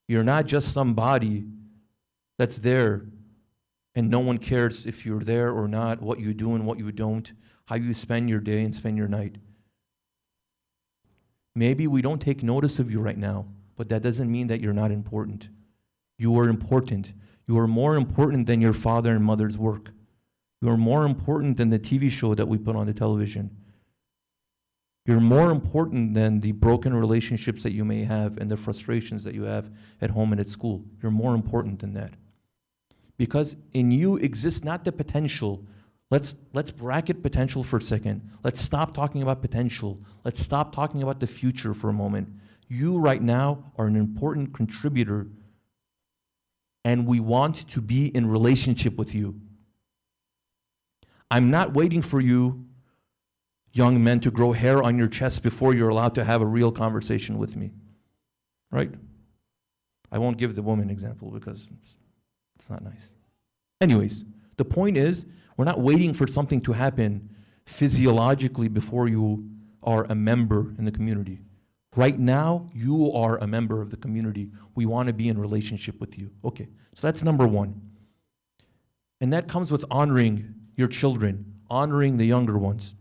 You're not just somebody that's there and no one cares if you're there or not, what you do and what you don't, how you spend your day and spend your night. Maybe we don't take notice of you right now, but that doesn't mean that you're not important. You are important. You are more important than your father and mother's work. You are more important than the TV show that we put on the television. You're more important than the broken relationships that you may have and the frustrations that you have at home and at school. You're more important than that. Because in you exists not the potential. Let's bracket potential for a second. Let's stop talking about potential. Let's stop talking about the future for a moment. You right now are an important contributor, and we want to be in relationship with you. I'm not waiting for you, young men, to grow hair on your chest before you're allowed to have a real conversation with me, right? I won't give the woman example because it's not nice. Anyways, the point is, we're not waiting for something to happen physiologically before you are a member in the community. Right now, you are a member of the community. We want to be in relationship with you. Okay, so that's number one. And that comes with honoring your children, honoring the younger ones.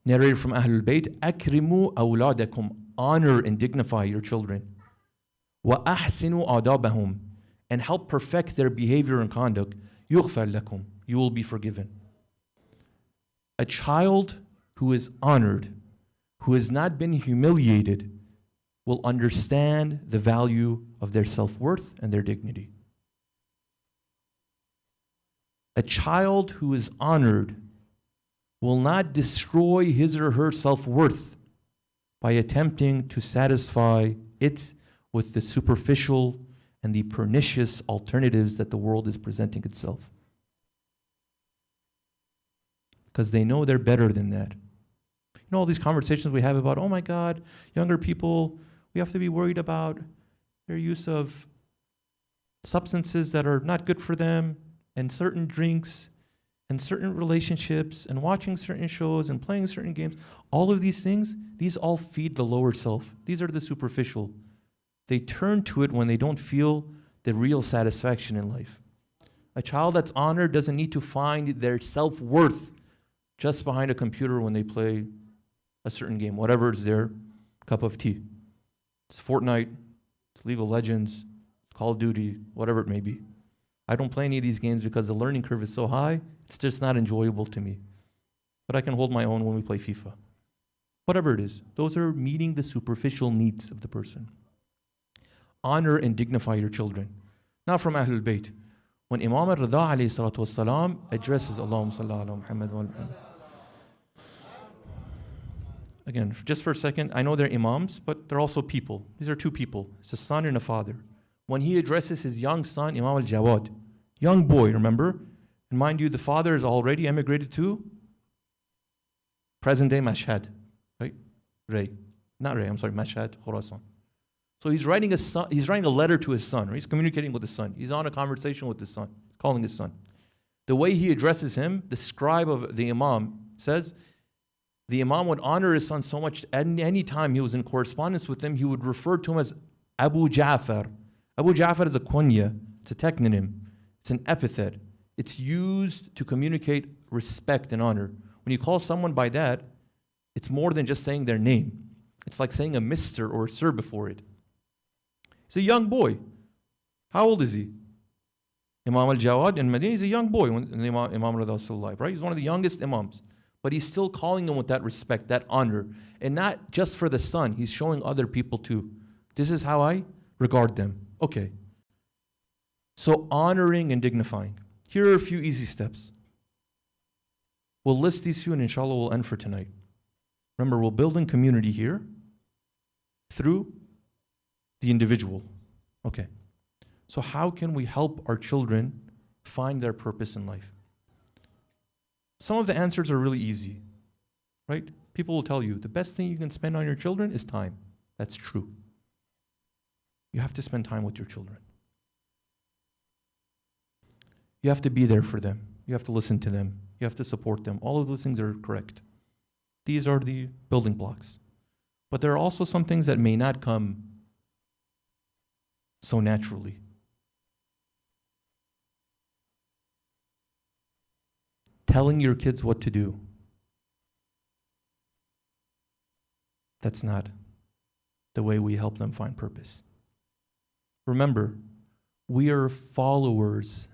Narrated from Ahlul Bayt, Akrimu awladakum, honor and dignify your children. وَأَحْسِنُوا آدَابَهُمْ, and help perfect their behavior and conduct, يُغْفَرْ لَكُمْ, you will be forgiven. A child who is honored, who has not been humiliated, will understand the value of their self-worth and their dignity. A child who is honored will not destroy his or her self-worth by attempting to satisfy it with the superficial and the pernicious alternatives that the world is presenting itself. Because they know they're better than that. You know, all these conversations we have about, oh my God, younger people, we have to be worried about their use of substances that are not good for them, and certain drinks, and certain relationships, and watching certain shows, and playing certain games. All of these things, these all feed the lower self. These are the superficial. They turn to it when they don't feel the real satisfaction in life. A child that's honored doesn't need to find their self-worth just behind a computer when they play a certain game, whatever is their cup of tea. It's Fortnite, it's League of Legends, it's Call of Duty, whatever it may be. I don't play any of these games because the learning curve is so high, it's just not enjoyable to me. But I can hold my own when we play FIFA. Whatever it is, those are meeting the superficial needs of the person. Honor and dignify your children. Now from Ahlul Bayt. When Imam al-Rida alayhi salatu wasalam addresses Allahumma salli ala Muhammad wa ala. Again, just for a second, I know they're imams, but they're also people. These are two people. It's a son and a father. When he addresses his young son, Imam al-Jawad, young boy, remember? And mind you, the father is already emigrated to present-day Mashhad, right? Mashhad, Khurasan. So he's writing a letter to his son, right? He's communicating with his son. He's on a conversation with his son, calling his son. The way he addresses him, the scribe of the Imam says, the Imam would honor his son so much, any time he was in correspondence with him, he would refer to him as Abu Ja'far. Abu Ja'far is a kunya, it's a technonym, it's an epithet. It's used to communicate respect and honor. When you call someone by that, it's more than just saying their name. It's like saying a Mr. or a Sir before it. He's a young boy. How old is he? Imam al-Jawad in Medina, he's a young boy when Imam Rida was still alive, right? He's one of the youngest Imams. But he's still calling him with that respect, that honor. And not just for the son, he's showing other people too. This is how I regard them. Okay. So honoring and dignifying. Here are a few easy steps. We'll list these few and inshallah we'll end for tonight. Remember, we're building community here through the individual. Okay. So how can we help our children find their purpose in life? Some of the answers are really easy, right? People will tell you, the best thing you can spend on your children is time. That's true. You have to spend time with your children. You have to be there for them. You have to listen to them. You have to support them. All of those things are correct. These are the building blocks. But there are also some things that may not come so naturally. Telling your kids what to do. That's not the way we help them find purpose. Remember, we are followers.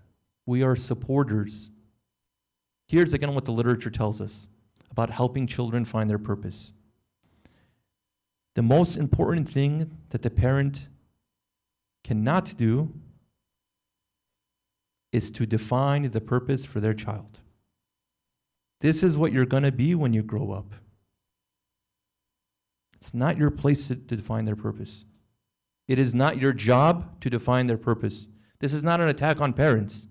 We are supporters. Here's again what the literature tells us about helping children find their purpose. The most important thing that the parent cannot do is to define the purpose for their child. This is what you're going to be when you grow up. It's not your place to define their purpose. It is not your job to define their purpose. This is not an attack on parents.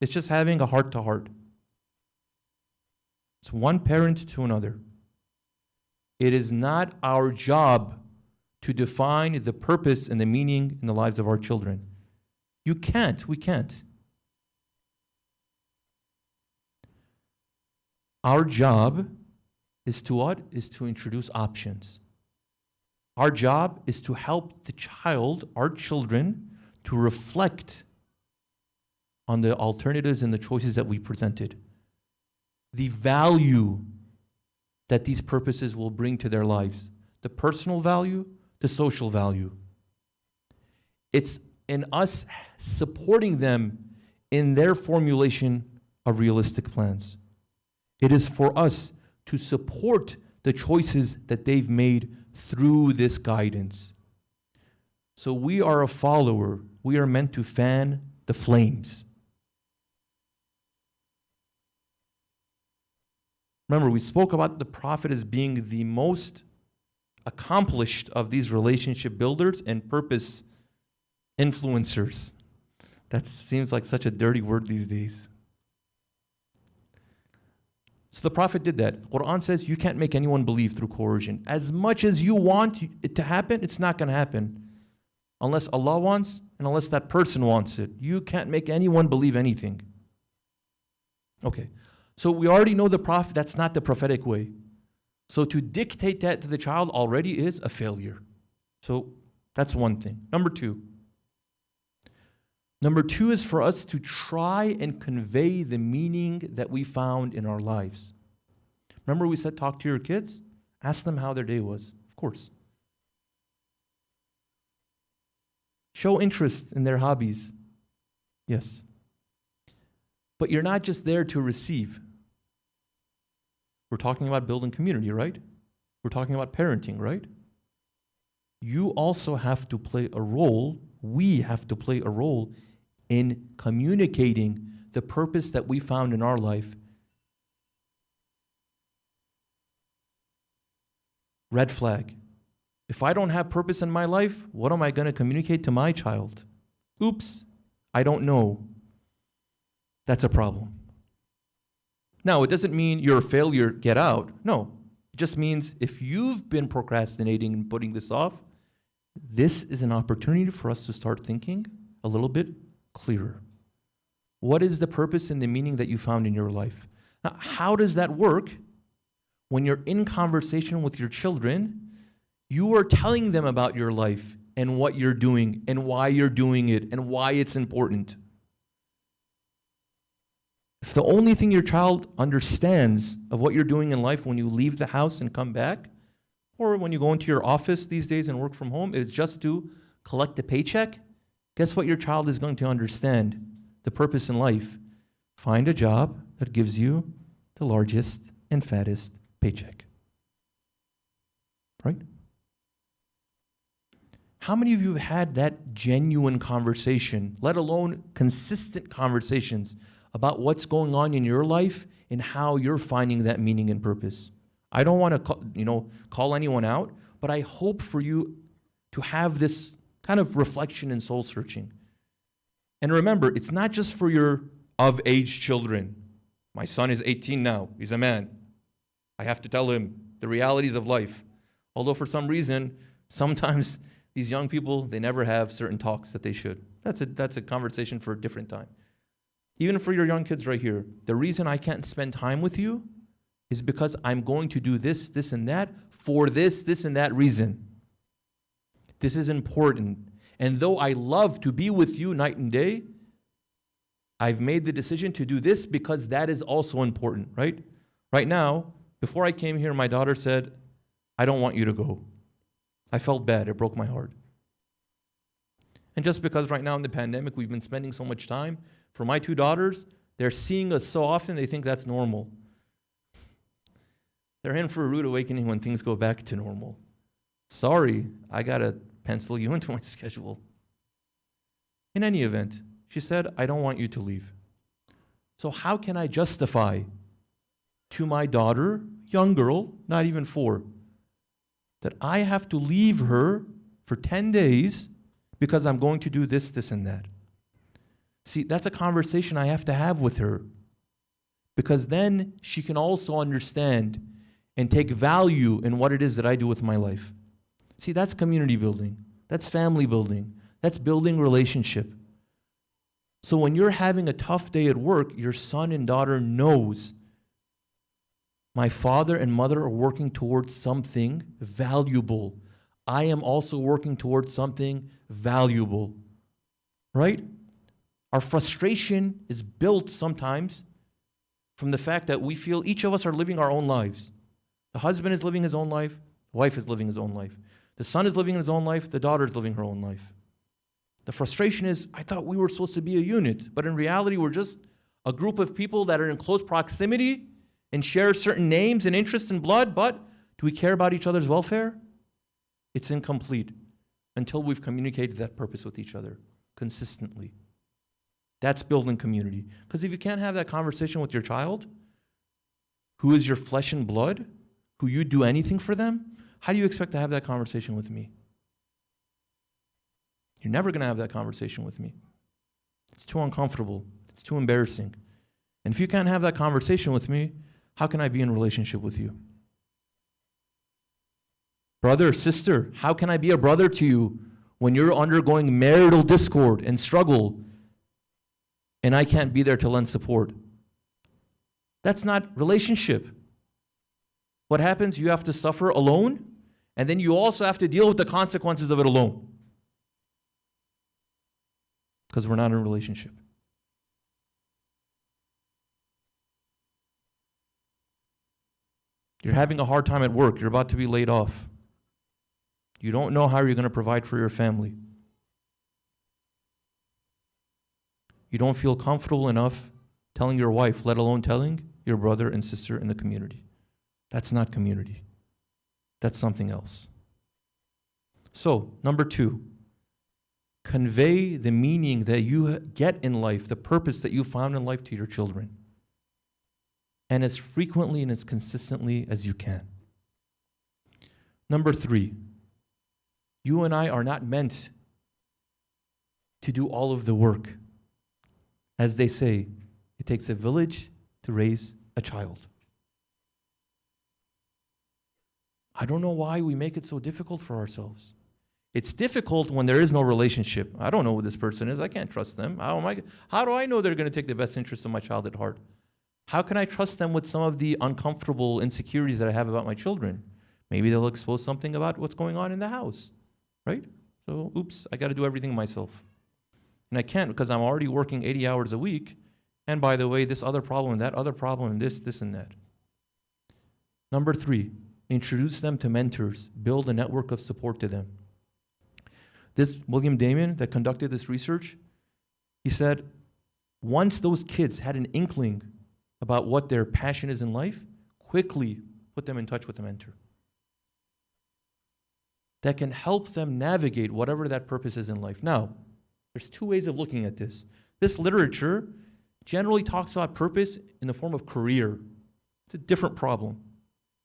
It's just having a heart-to-heart. It's one parent to another. It is not our job to define the purpose and the meaning in the lives of our children. We can't. Our job is to what? Is to introduce options. Our job is to help the child, our children, to reflect on the alternatives and the choices that we presented. The value that these purposes will bring to their lives. The personal value, the social value. It's in us supporting them in their formulation of realistic plans. It is for us to support the choices that they've made through this guidance. So we are a follower. We are meant to fan the flames. Remember, we spoke about the Prophet as being the most accomplished of these relationship builders and purpose influencers. That seems like such a dirty word these days. So the Prophet did that. Quran says you can't make anyone believe through coercion. As much as you want it to happen, it's not going to happen. Unless Allah wants and unless that person wants it. You can't make anyone believe anything. Okay, so we already know the Prophet, that's not the prophetic way. So to dictate that to the child already is a failure. So that's one thing. Number two is for us to try and convey the meaning that we found in our lives. Remember we said talk to your kids? Ask them how their day was, of course. Show interest in their hobbies. Yes. But you're not just there to receive. We're talking about building community, right? We're talking about parenting, right? You also have to play a role, we have to play a role in communicating the purpose that we found in our life. Red flag. If I don't have purpose in my life, what am I going to communicate to my child? Oops, I don't know. That's a problem. Now, it doesn't mean you're a failure, get out. No, it just means if you've been procrastinating and putting this off, this is an opportunity for us to start thinking a little bit clearer. What is the purpose and the meaning that you found in your life? Now, how does that work when you're in conversation with your children? You are telling them about your life and what you're doing and why you're doing it and why it's important. If the only thing your child understands of what you're doing in life when you leave the house and come back, or when you go into your office these days and work from home, is just to collect a paycheck, guess what your child is going to understand? The purpose in life. Find a job that gives you the largest and fattest paycheck. Right? How many of you have had that genuine conversation, let alone consistent conversations about what's going on in your life and how you're finding that meaning and purpose? I don't want to call anyone out, but I hope for you to have this kind of reflection and soul searching. And remember, it's not just for your of-age children. My son is 18 now. He's a man. I have to tell him the realities of life. Although for some reason, sometimes these young people, they never have certain talks that they should. That's a conversation for a different time. Even for your young kids right here, the reason I can't spend time with you is because I'm going to do this, this, and that for this, this, and that reason. This is important. And though I love to be with you night and day, I've made the decision to do this because that is also important, right? Right now, before I came here, my daughter said, I don't want you to go. I felt bad. It broke my heart. And just because right now in the pandemic, we've been spending so much time, for my two daughters, they're seeing us so often, they think that's normal. They're in for a rude awakening when things go back to normal. Sorry, I got to pencil you into my schedule. In any event, she said, I don't want you to leave. So how can I justify to my daughter, young girl, not even 4, that I have to leave her for 10 days because I'm going to do this, this, and that? See, that's a conversation I have to have with her, because then she can also understand and take value in what it is that I do with my life. See, that's community building. That's family building. That's building relationship. So when you're having a tough day at work, your son and daughter knows my father and mother are working towards something valuable. I am also working towards something valuable. Right? Our frustration is built sometimes from the fact that we feel each of us are living our own lives. The husband is living his own life, the wife is living his own life. The son is living his own life, the daughter is living her own life. The frustration is, I thought we were supposed to be a unit, but in reality, we're just a group of people that are in close proximity and share certain names and interests and blood, but do we care about each other's welfare? It's incomplete until we've communicated that purpose with each other consistently. That's building community. Because if you can't have that conversation with your child, who is your flesh and blood, who you do anything for them, how do you expect to have that conversation with me? You're never going to have that conversation with me. It's too uncomfortable. It's too embarrassing. And if you can't have that conversation with me, how can I be in relationship with you? Brother, sister, how can I be a brother to you when you're undergoing marital discord and struggle and I can't be there to lend support? That's not relationship. What happens? You have to suffer alone, and then you also have to deal with the consequences of it alone. Because we're not in a relationship. You're having a hard time at work. You're about to be laid off. You don't know how you're going to provide for your family. You don't feel comfortable enough telling your wife, let alone telling your brother and sister in the community. That's not community. That's something else. So, number 2, convey the meaning that you get in life, the purpose that you found in life to your children. And as frequently and as consistently as you can. Number 3, you and I are not meant to do all of the work. As they say, it takes a village to raise a child. I don't know why we make it so difficult for ourselves. It's difficult when there is no relationship. I don't know who this person is. I can't trust them. How do I know they're going to take the best interest of my child at heart? How can I trust them with some of the uncomfortable insecurities that I have about my children? Maybe they'll expose something about what's going on in the house, right? So, oops, I got to do everything myself. And I can't because I'm already working 80 hours a week. And by the way, this other problem, that other problem, and this and that. Number 3, introduce them to mentors. Build a network of support to them. This William Damon that conducted this research, he said, once those kids had an inkling about what their passion is in life, quickly put them in touch with a mentor that can help them navigate whatever that purpose is in life. Now, there's 2 ways of looking at this. This literature generally talks about purpose in the form of career. It's a different problem.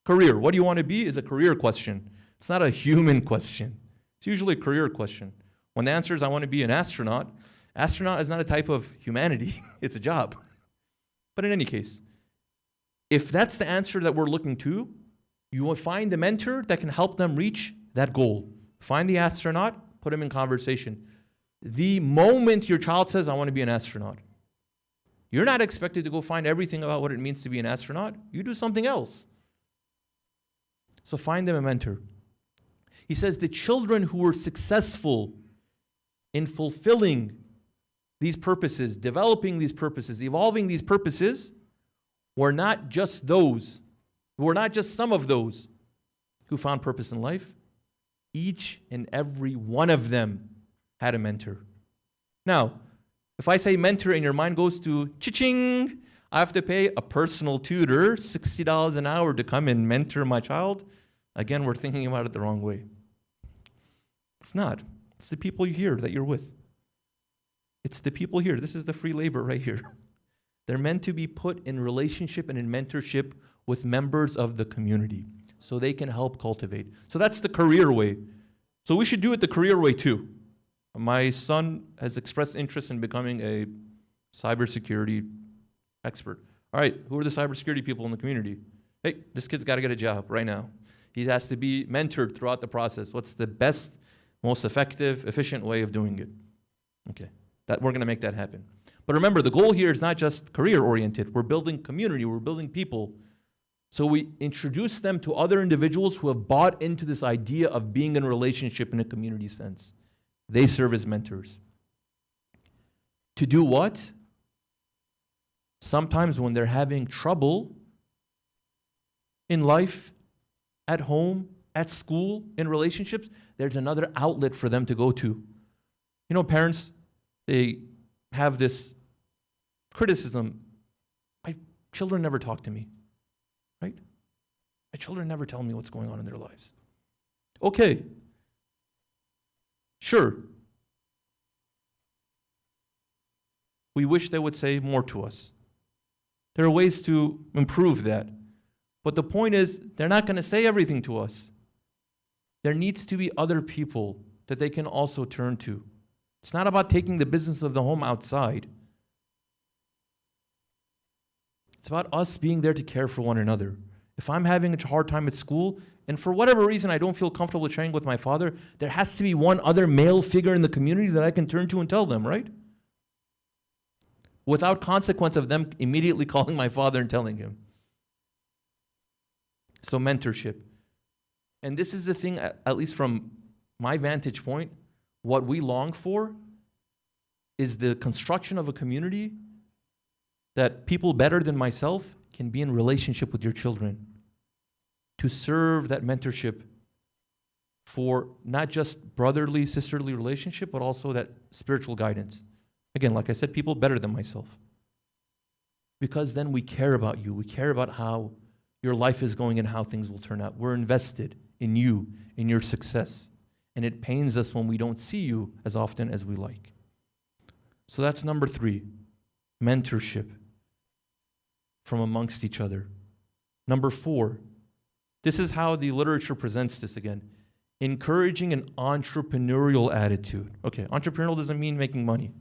Career, what do you want to be, is a career question. It's not a human question. It's usually a career question. When the answer is, I want to be an astronaut, astronaut is not a type of humanity. It's a job. But in any case, if that's the answer that we're looking to, you will find the mentor that can help them reach that goal. Find the astronaut, put him in conversation. The moment your child says, I want to be an astronaut, you're not expected to go find everything about what it means to be an astronaut. You do something else. So find them a mentor. He says the children who were successful in fulfilling these purposes, developing these purposes, evolving these purposes, were not just those, were not just some of those who found purpose in life. Each and every one of them had a mentor. Now, if I say mentor and your mind goes to cha-ching, I have to pay a personal tutor $60 an hour to come and mentor my child, again, we're thinking about it the wrong way. It's not. It's the people here that you're with. It's the people here. This is the free labor right here. They're meant to be put in relationship and in mentorship with members of the community so they can help cultivate. So that's the career way. So we should do it the career way too. My son has expressed interest in becoming a cybersecurity expert. All right, who are the cybersecurity people in the community? Hey, this kid's got to get a job right now. He has to be mentored throughout the process. What's the best, most effective, efficient way of doing it? Okay, that we're going to make that happen. But remember, the goal here is not just career-oriented. We're building community. We're building people. So we introduce them to other individuals who have bought into this idea of being in a relationship in a community sense. They serve as mentors. To do what? Sometimes when they're having trouble in life, at home, at school, in relationships, there's another outlet for them to go to. You know, parents, they have this criticism. My children never talk to me, right? My children never tell me what's going on in their lives. Okay, sure. We wish they would say more to us. There are ways to improve that. But the point is, they're not going to say everything to us. There needs to be other people that they can also turn to. It's not about taking the business of the home outside. It's about us being there to care for one another. If I'm having a hard time at school, and for whatever reason I don't feel comfortable sharing with my father, there has to be one other male figure in the community that I can turn to and tell them, right? Without consequence of them immediately calling my father and telling him. So mentorship. And this is the thing, at least from my vantage point, what we long for is the construction of a community that people better than myself can be in relationship with your children, to serve that mentorship for not just brotherly, sisterly relationship, but also that spiritual guidance. Again, like I said, people better than myself. Because then we care about you. We care about how your life is going and how things will turn out. We're invested in you, in your success. And it pains us when we don't see you as often as we like. So that's number 3, mentorship from amongst each other. Number 4, this is how the literature presents this again. Encouraging an entrepreneurial attitude. Okay, entrepreneurial doesn't mean making money.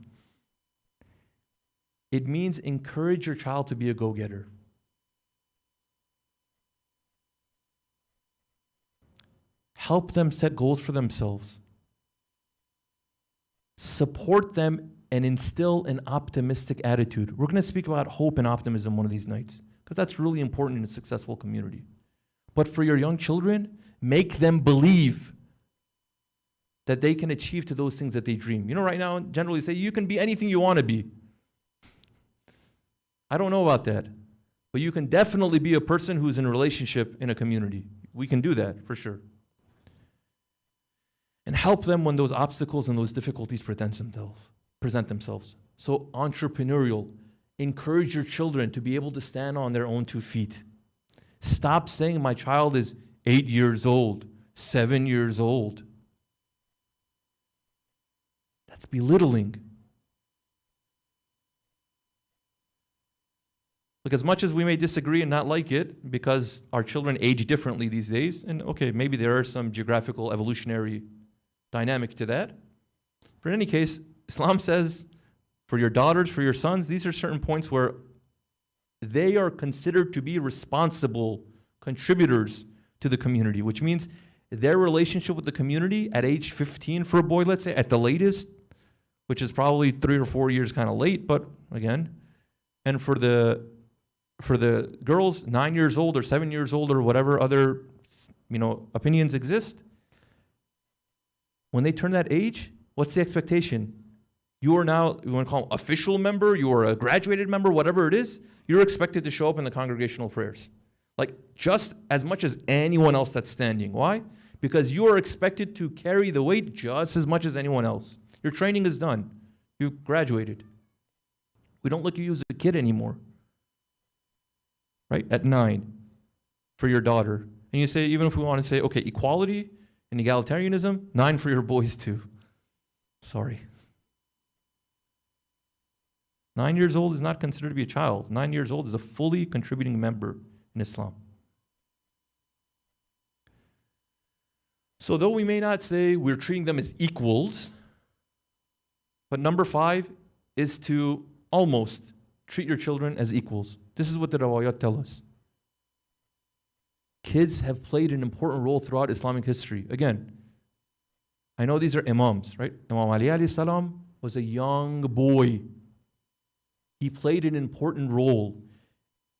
It means encourage your child to be a go-getter. Help them set goals for themselves. Support them and instill an optimistic attitude. We're going to speak about hope and optimism one of these nights, because that's really important in a successful community. But for your young children, make them believe that they can achieve to those things that they dream. You know, right now, generally say, you can be anything you want to be. I don't know about that. But you can definitely be a person who's in a relationship in a community. We can do that, for sure. And help them when those obstacles and those difficulties present themselves. So entrepreneurial. Encourage your children to be able to stand on their own 2 feet. Stop saying my child is 8 years old, 7 years old. That's belittling. Look, as much as we may disagree and not like it, because our children age differently these days, and okay, maybe there are some geographical evolutionary dynamic to that. But in any case, Islam says, for your daughters, for your sons, these are certain points where they are considered to be responsible contributors to the community, which means their relationship with the community at age 15 for a boy, let's say, at the latest, which is probably 3 or 4 years kind of late, but again, and for the girls, 9 years old or 7 years old or whatever other, opinions exist, when they turn that age, what's the expectation? You are now, you want to call them official member, you are a graduated member, whatever it is, you're expected to show up in the congregational prayers. Like just as much as anyone else that's standing. Why? Because you are expected to carry the weight just as much as anyone else. Your training is done. You've graduated. We don't look at you as a kid anymore. Right? At 9 for your daughter. And you say, even if we want to say, okay, equality and egalitarianism, 9 for your boys too. Sorry. 9 years old is not considered to be a child. 9 years old is a fully contributing member in Islam. So though we may not say we're treating them as equals, but number 5 is to almost treat your children as equals. This is what the rawayat tell us. Kids have played an important role throughout Islamic history. Again, I know these are imams, right? Imam Ali alayhi salam was a young boy. He played an important role.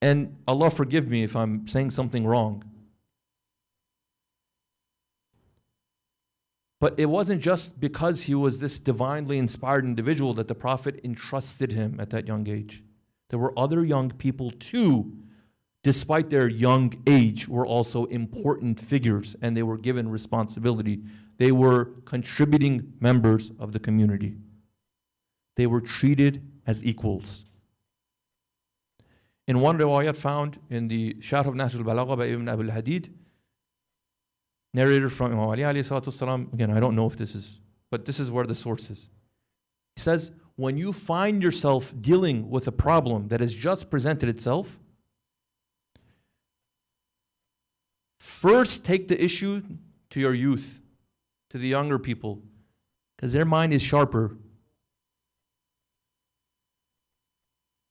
And Allah forgive me if I'm saying something wrong. But it wasn't just because he was this divinely inspired individual that the Prophet entrusted him at that young age. There were other young people too despite their young age, were also important figures and they were given responsibility. They were contributing members of the community. They were treated as equals. In one riwayat found in the Sharh of Nahj al-Balagha by Ibn Abi al-Hadid, narrated from Imam Ali alayhi salatu wasalam, again, I don't know if this is, but this is where the source is. He says, when you find yourself dealing with a problem that has just presented itself, first take the issue to your youth, to the younger people, because their mind is sharper.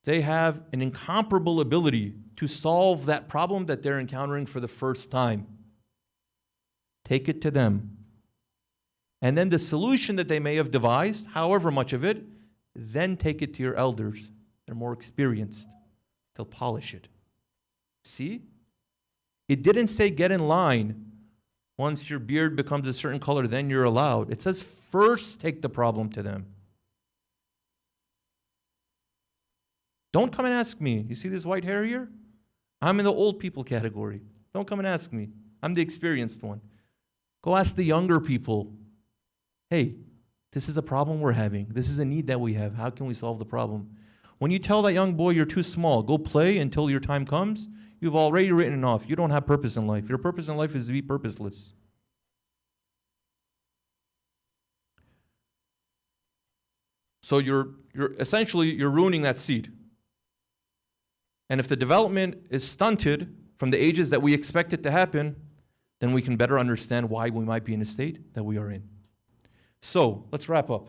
They have an incomparable ability to solve that problem that they're encountering for the first time. Take it to them. And then the solution that they may have devised, however much of it, then take it to your elders. They're more experienced. They'll polish it. See? It didn't say get in line. Once your beard becomes a certain color, then you're allowed. It says first take the problem to them. Don't come and ask me. You see this white hair here? I'm in the old people category. Don't come and ask me. I'm the experienced one. Go ask the younger people. Hey, this is a problem we're having. This is a need that we have. How can we solve the problem? When you tell that young boy you're too small, go play until your time comes, you've already written it off. You don't have purpose in life. Your purpose in life is to be purposeless. So you're essentially ruining that seed. And if the development is stunted from the ages that we expect it to happen, then we can better understand why we might be in a state that we are in. So, let's wrap up.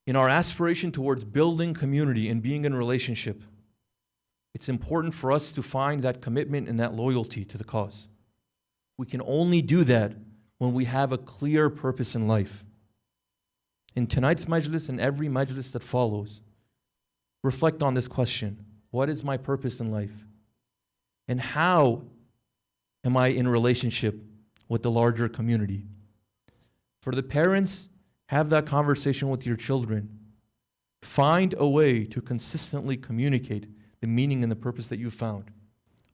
In our aspiration towards building community and being in a relationship, it's important for us to find that commitment and that loyalty to the cause. We can only do that when we have a clear purpose in life. In tonight's majlis and every majlis that follows, reflect on this question. What is my purpose in life? And how am I in relationship with the larger community? For the parents, have that conversation with your children. Find a way to consistently communicate the meaning and the purpose that you found.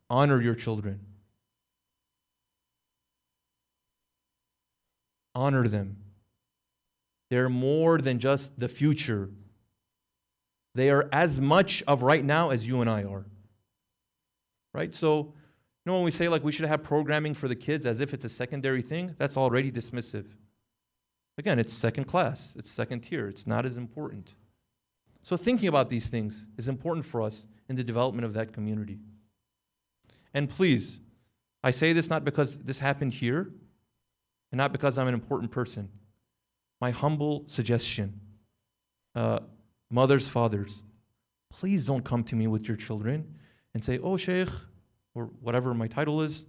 Honor your children. Honor them. They're more than just the future. They are as much of right now as you and I are. Right? So, when we say like we should have programming for the kids as if it's a secondary thing, that's already dismissive. Again, it's second class, it's second tier, it's not as important. So thinking about these things is important for us in the development of that community. And please, I say this not because this happened here, and not because I'm an important person. My humble suggestion, mothers, fathers, please don't come to me with your children and say, oh, Shaykh, or whatever my title is,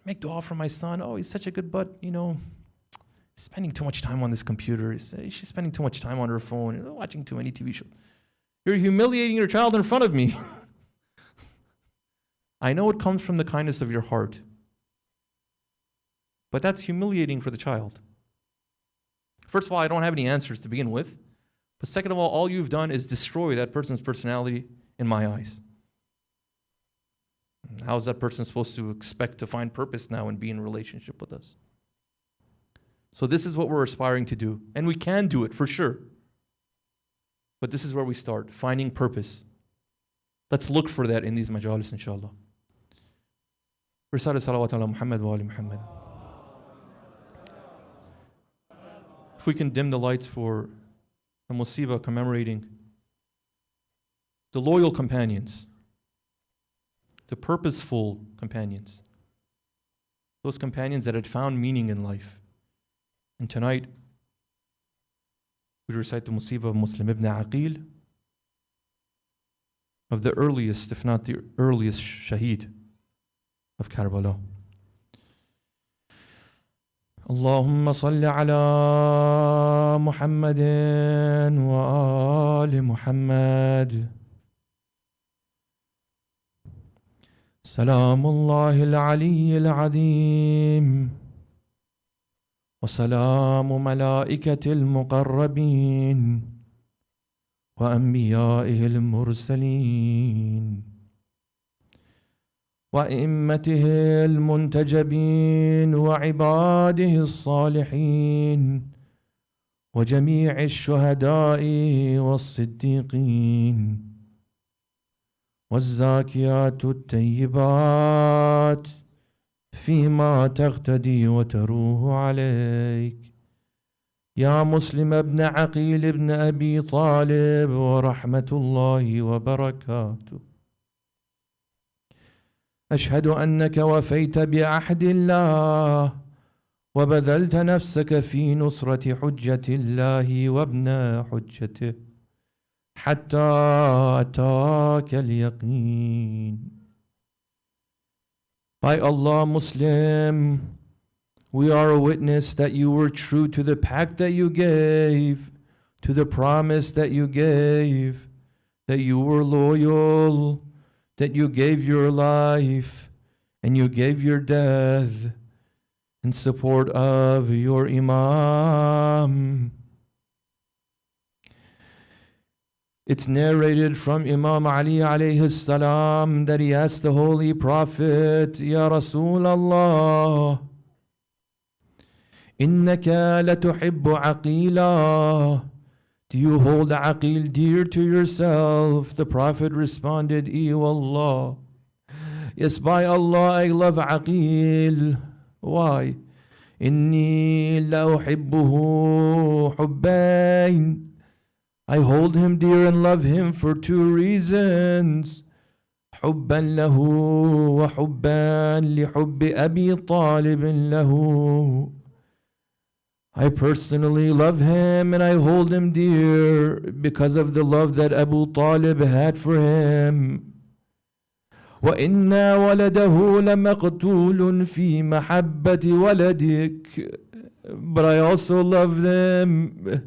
make dua for my son. Oh, he's such a good but, spending too much time on this computer. She's spending too much time on her phone, watching too many TV shows. You're humiliating your child in front of me. I know it comes from the kindness of your heart, but that's humiliating for the child. First of all, I don't have any answers to begin with. But second of all you've done is destroy that person's personality in my eyes. How is that person supposed to expect to find purpose now and be in a relationship with us? So this is what we're aspiring to do. And we can do it for sure. But this is where we start, finding purpose. Let's look for that in these majalis, inshallah. Risala salawat ala Muhammad wa ali Muhammad. If we can dim the lights for a musibah commemorating the loyal companions, the purposeful companions, those companions that had found meaning in life. And tonight, we recite the musibah of Muslim ibn Aqil, of the earliest, if not the earliest, shaheed of Karbala. اللهم صل على محمد وآل محمد. سلام الله العلي العظيم وسلام ملائكة المقربين وأنبيائه المرسلين وأئمته المنتجبين وعباده الصالحين وجميع الشهداء والصديقين والزاكيات الطيبات فيما تقتدي وتروه عليك يا مسلم ابن عقيل ابن أبي طالب ورحمة الله وبركاته. أشهد أنك وفيت بعهد الله وبذلت نفسك في نصرة حجة الله وابن حجته حتى أتاك اليقين. By Allah, Muslim, we are a witness that you were true to the pact that you gave, to the promise that you gave, that you were loyal, that you gave your life and you gave your death in support of your Imam. It's narrated from Imam Ali alayhi salam that he asked the Holy Prophet, Ya Rasulallah, Innaka latuhibbu Aqila. Do you hold Aqil dear to yourself? The Prophet responded, Eew Allah. Yes, by Allah, I love Aqil. Why? Inni la uhibbuhu hubbain. I hold him dear and love him for two reasons. حبا له وحبا لحب أبي طالب له. I personally love him and I hold him dear because of the love that Abu Talib had for him. وَإِنَّ وَلَدَهُ لَمَقْتُولٌ فِي مَحَبَّةِ وَلَدِكَ. But I also love them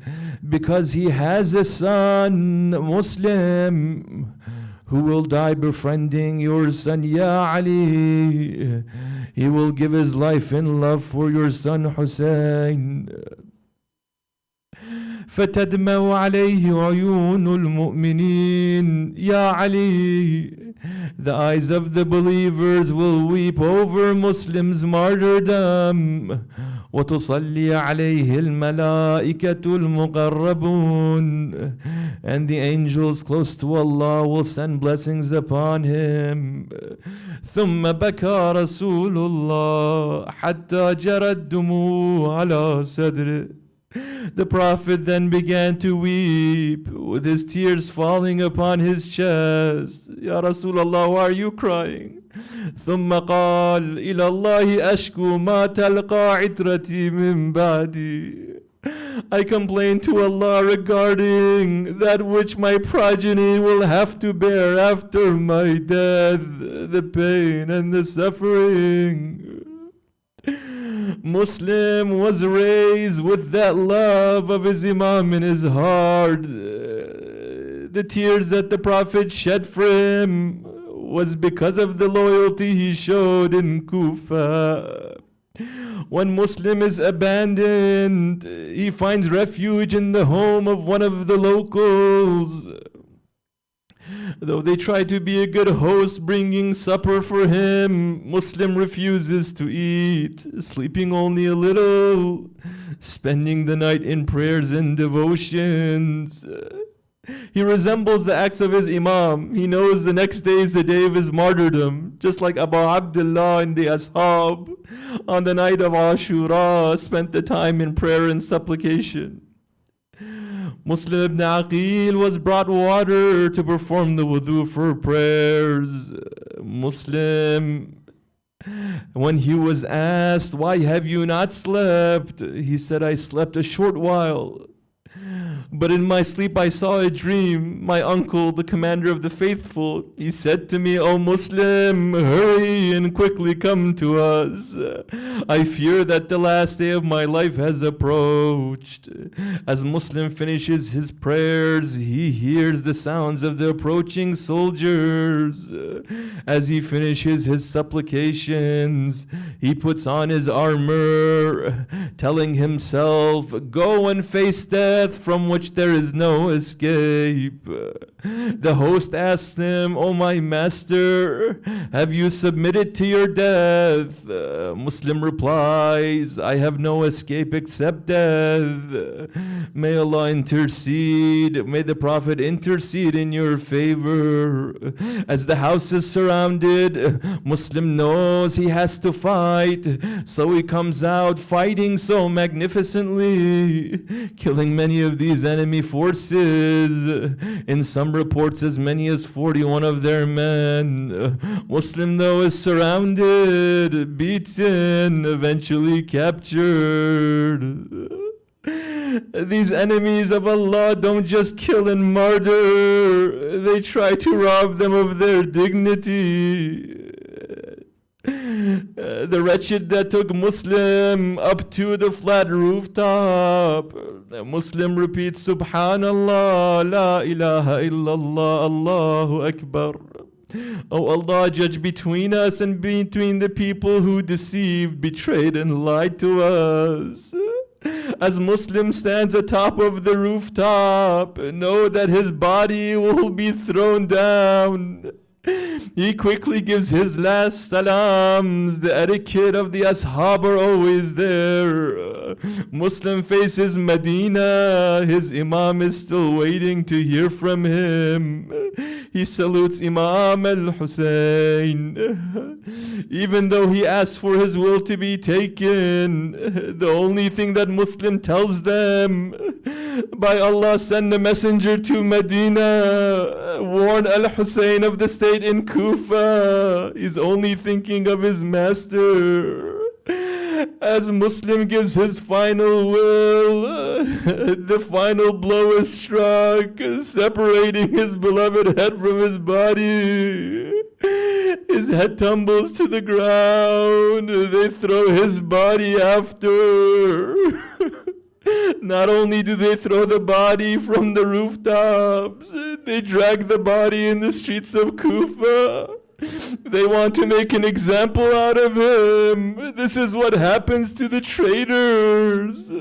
because he has a son, Muslim, who will die befriending your son, Ya Ali. He will give his life in love for your son, Hussein. فَتَدْمَوْ عَلَيْهِ عُيُونُ الْمُؤْمِنِينَ Ya Ali. The eyes of the believers will weep over Muslims' martyrdom. وَتُصَلِّي عَلَيْهِ الْمَلَائِكَةُ الْمُقَرَّبُونَ. And the angels close to Allah will send blessings upon him. ثُمَّ بَكَى رَسُولُ اللَّهِ حَتَّى جَرَتْ دُمُوعُهُ عَلَى صَدْرِهِ. The Prophet then began to weep with his tears falling upon his chest. Ya Rasulullah, why are you crying? ثم قال إلى الله أشكو ما تلقى عترتي من بعدي. I complain to Allah regarding that which my progeny will have to bear after my death, the pain and the suffering. Muslim was raised with that love of his Imam in his heart. The tears that the Prophet shed for him was because of the loyalty he showed in Kufa. When Muslim is abandoned, he finds refuge in the home of one of the locals. Though they try to be a good host, bringing supper for him, Muslim refuses to eat, sleeping only a little, spending the night in prayers and devotions. He resembles the acts of his Imam. He knows the next day is the day of his martyrdom, just like Abu Abdullah and the Ashab on the night of Ashura spent the time in prayer and supplication. Muslim ibn Aqil was brought water to perform the wudu for prayers. Muslim, when he was asked, why have you not slept? He said, I slept a short while. But in my sleep I saw a dream. My uncle, the commander of the faithful, he said to me, O Muslim, hurry and quickly come to us. I fear that the last day of my life has approached. As Muslim finishes his prayers, he hears the sounds of the approaching soldiers. As he finishes his supplications, he puts on his armor, telling himself, go and face death from which which there is no escape. The host asked him, "O my master, have you submitted to your death?" Muslim replies, "I have no escape except death. May Allah intercede, may the Prophet intercede in your favor." As the house is surrounded, Muslim knows he has to fight, so he comes out fighting so magnificently, killing many of these enemy forces. In some reports, as many as 41 of their men. Muslim, though, is surrounded, beaten, eventually captured. These enemies of Allah don't just kill and martyr, they try to rob them of their dignity. The wretched that took Muslim up to the flat rooftop, Muslim repeats, "Subhanallah, la ilaha illallah, Allahu Akbar." Oh Allah, judge between us and between the people who deceived, betrayed and lied to us. As Muslim stands atop of the rooftop, know that his body will be thrown down. He quickly gives his last salams. The etiquette of the ashab are always there. Muslim faces Medina. His Imam is still waiting to hear from him. He salutes Imam al-Hussein. Even though he asks for his will to be taken, the only thing that Muslim tells them, "By Allah, send a messenger to Medina. Warn al-Hussein of the state in Kufa." He's only thinking of his master. As Muslim gives his final will, the final blow is struck, separating his beloved head from his body. His head tumbles to the ground. They throw his body after. Not only do they throw the body from the rooftops, they drag the body in the streets of Kufa. They want to make an example out of him. This is what happens to the traitors.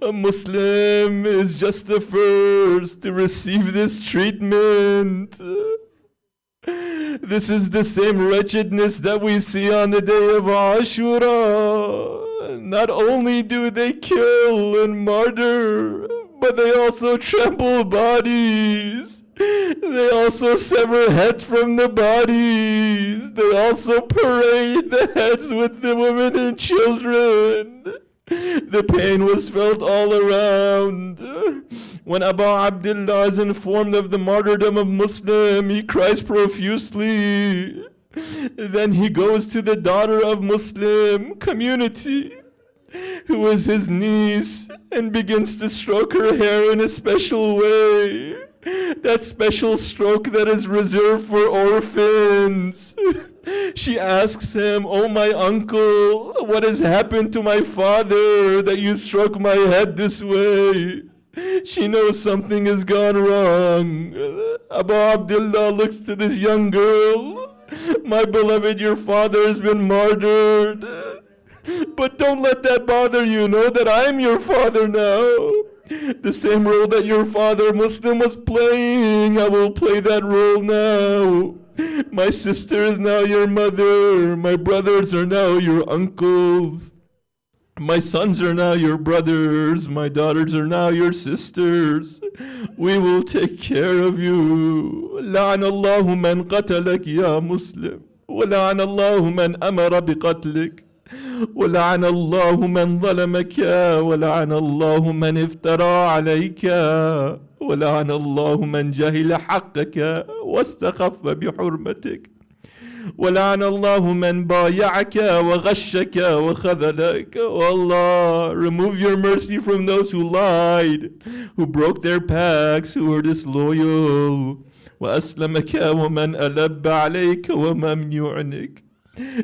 A Muslim is just the first to receive this treatment. This is the same wretchedness that we see on the day of Ashura. Not only do they kill and martyr, but they also trample bodies. They also sever heads from the bodies. They also parade the heads with the women and children. The pain was felt all around. When Abu Abdullah is informed of the martyrdom of Muslim, he cries profusely. Then he goes to the daughter of Muslim community, who is his niece, and begins to stroke her hair in a special way. That special stroke that is reserved for orphans. She asks him, "Oh my uncle, what has happened to my father that you stroke my head this way?" She knows something has gone wrong. Abu Abdullah looks to this young girl. "My beloved, your father has been martyred. But don't let that bother you. Know that I am your father now. The same role that your father Muslim was playing, I will play that role now. My sister is now your mother. My brothers are now your uncles. My sons are now your brothers. My daughters are now your sisters. We will take care of you. لعن الله من قتلك يا مسلم ولعن الله من أمر بقتلك ولعن الله من ظلمك ولعن الله من افترى عليك ولعن الله من جهل حقك واستخف بحرمتك ولعن الله من بايعك وغشك وخذلك. Oh Allah, remove your mercy from those who lied, who broke their pacts, who were disloyal. وأسلمك ومن ألب عليك ومن يعنك.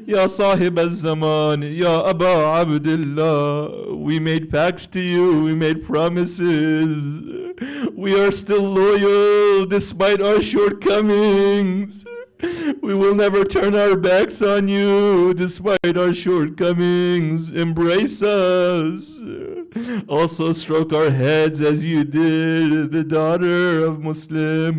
Ya Sahib al-Zaman, Ya Aba Abdullah, we made pacts to you, we made promises. We are still loyal despite our shortcomings. We will never turn our backs on you despite our shortcomings. Embrace us. Also stroke our heads as you did the daughter of Muslim.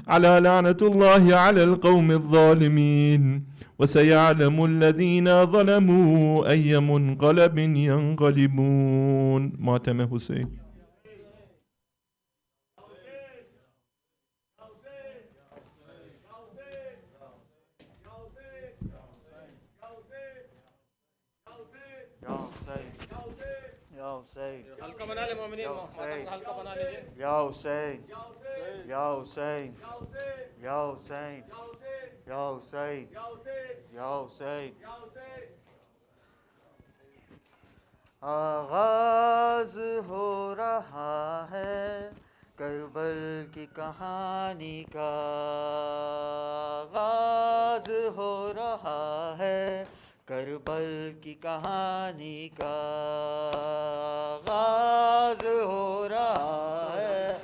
على لعنة الله على القوم الظالمين. وسيعلم الذين ظلموا أي منقلب ينقلبون. ماتم حسین. ہلکا بنا لے مومنین ہلکا بنا لیجیے. یا حسین یا حسین یا حسین یا حسین یا حسین. آغاز ہو رہا ہے کربل کی کہانی کا. آغاز ہو رہا ہے کربل کی کہانی کا. آغاز ہو رہا ہے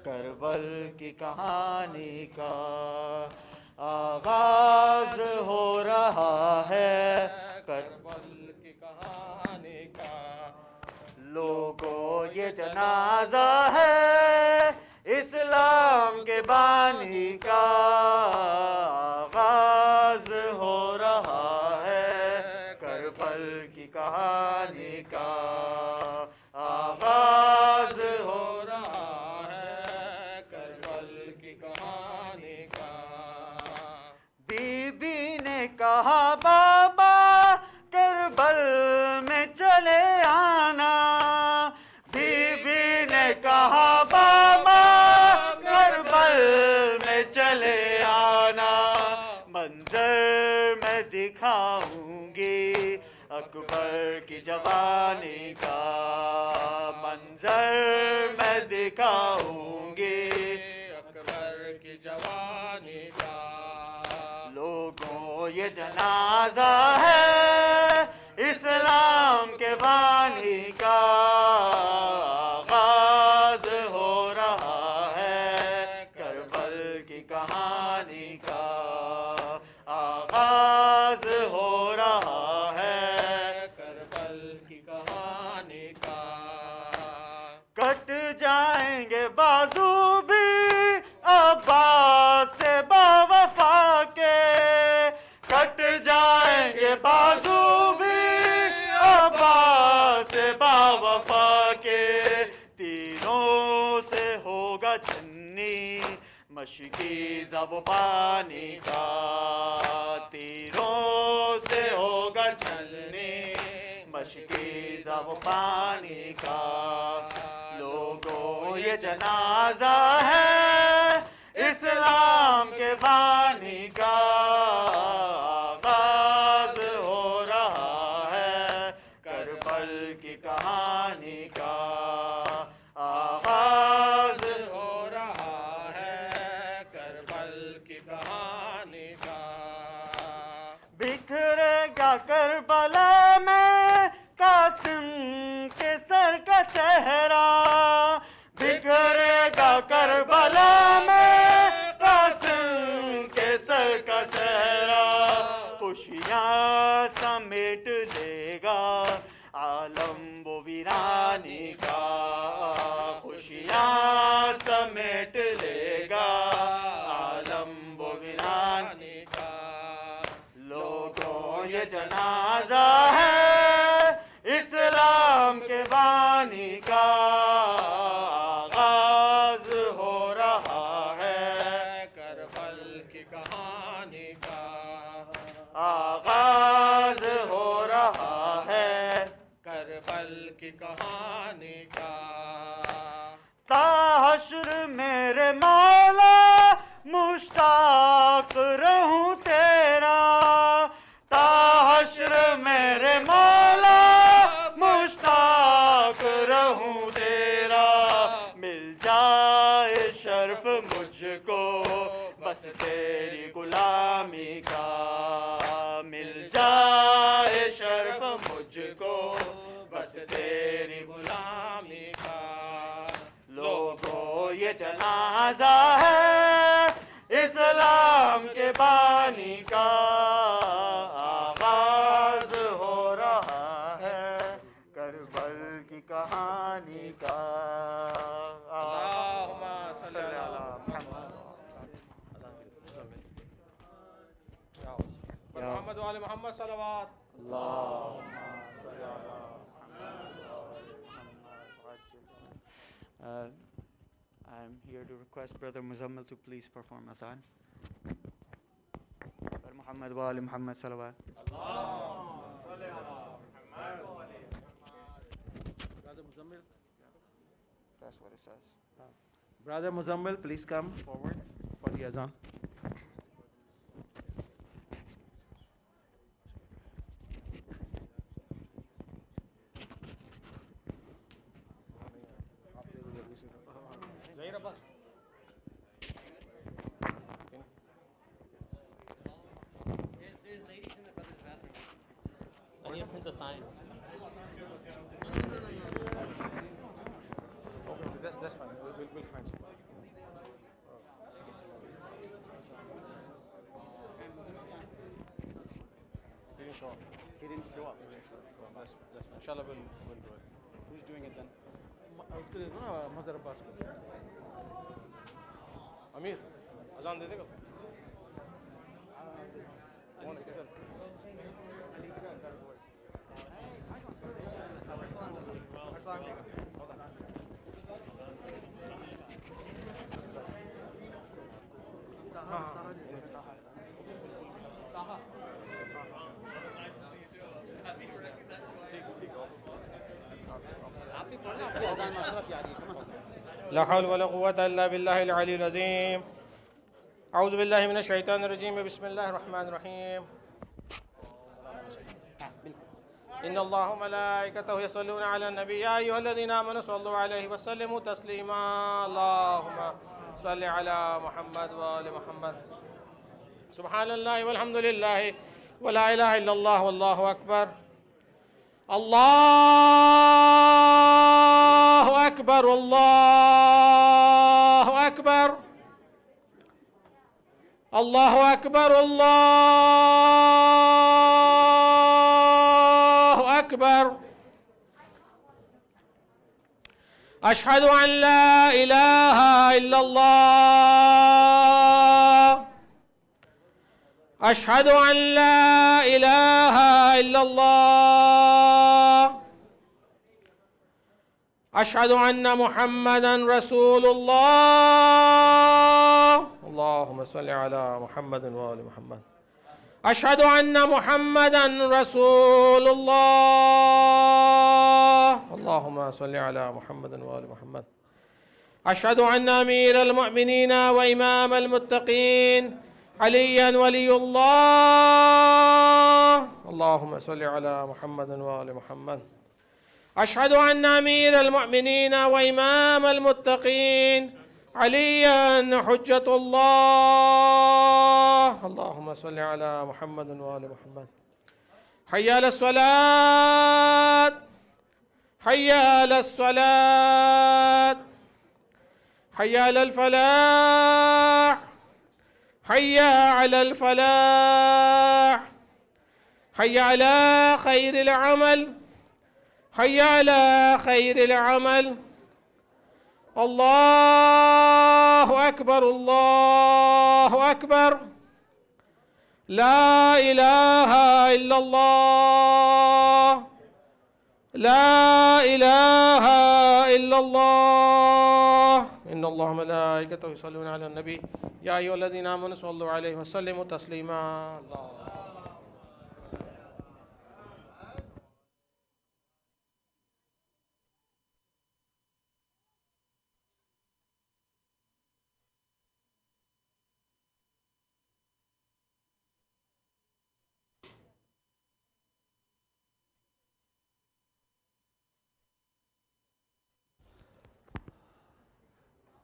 کربل کی کہانی کا. آغاز ہو رہا ہے کربل کی کہانی کا. لوگوں یہ جنازہ ہے اسلام کے بانی کا. آغاز ہو رہا ہے کربل کی کہانی کا. آغاز ہو رہا ہے کربل کی کہانی کا. بی بی نے کہا بابا کربل میں چلے آنا. بی بی نے کہا بابا کربل میں چلے آنا. منظر میں دکھاؤں گی اکبر کی جوانی کا. منظر میں دکھاؤں گی اکبر کی جوانی کا. لوگوں یہ جنازہ ہے اسلام کے بانی کا. آغاز ہو رہا ہے کربل کی کہانی کا. آغاز ہو رہا ہے کربل کی کہانی کا. کٹ جائیں گے بازو بھی عباس سے باوفا کے. کٹ جائیں گے بازو بھی عباس سے باوفا کے. تینوں سے ہوگا چنی مشکی زب پانی کا. تینوں سے ہوگا چلنی مشکی زب پانی کا. لوگوں یہ جنازہ ہے اسلام کے بانی کا. آغاز ہو رہا ہے کربل کی کہانی کا. آغاز ہو رہا ہے کربل کی کہانی کا. بکھرے گا کربلا میں قاسم کے سر کا صحرا. بکھرے گا کربلا میں قاسم کے سر کا صحرا. خوشیاں سمیٹ لے گا عالم و ویرانی کا. خوشیاں سمیٹ لے گا عالم و ویرانی کا. لوگوں یہ جنازہ ہے اسلام کے بانی کا. آغاز ہو رہا ہے کربل کی کہانی کا. آغاز ہو رہا ہے کربل کی کہانی کا. تا حشر میرے مولا مشتاق رہوں تیرا. تا حشر میرے مولا مشتاق رہوں تیرا. مل جائے شرف مجھ کو بس تیری غلامی کا. مل جائے شرف مجھ کو بس تیری غلامی کا. لوگوں یہ جنازہ ہے اسلام کے بانی کا آغاز ہو رہا ہے، کربل کی کہانی کا اللہم صلی علی محمد وآل محمد صلوات. I'm here to request Brother Muzammil to please perform Azan. Muhammad wa ali Muhammad salawat. Brother Muzammil. That's what it says. Brother Muzammil, please come forward for the azan. Zahir Abbas. There's ladies in the brother's bathroom. I need to print the signs. Okay, that's fine. We'll find some. He didn't show up. He didn't show up. That's fine. Inshallah, we'll do it. Who's doing it then? Mazhar Abbas. Amir, azan de dega. کون ہے کدھر؟ لا حول ولا قوة إلا بالله العلي العظيم. أعوذ بالله من الشيطان الرجيم. بسم الله الرحمن الرحيم. إن الله وملائكته يصلون على النبي يا أيها الذين آمنوا صلوا عليه وسلموا تسليما. اللهم صل على محمد وآل محمد. سبحان الله والحمد لله ولا إله إلا الله والله أكبر. الله أكبر الله أكبر الله أكبر الله أكبر. أشهد أن لا إله إلا الله. أشهد أن لا إله إلا الله. أشهد أن محمدًا رسول الله. اللهم صل على محمد وآل محمد. أشهد أن محمدًا رسول الله. اللهم صل على محمد وآل محمد. أشهد أن أمير المؤمنين وإمام المتقين عليًا ولي الله. اللهم صل على محمد وآل محمد. أشهد أن أمير المؤمنين وإمام المتقين عليًا حجة الله. اللهم صل على محمد وآل محمد. حي على الصلاة حي على الصلاة حي على الفلاح حي على الفلاح حي على خير العمل حي على خير العمل. الله أكبر الله أكبر. لا إله إلا الله. لا إله إلا الله. إن الله وملائكته يصلون على النبي يا أيها الذين آمنوا صلوا عليه وسلموا تسليما.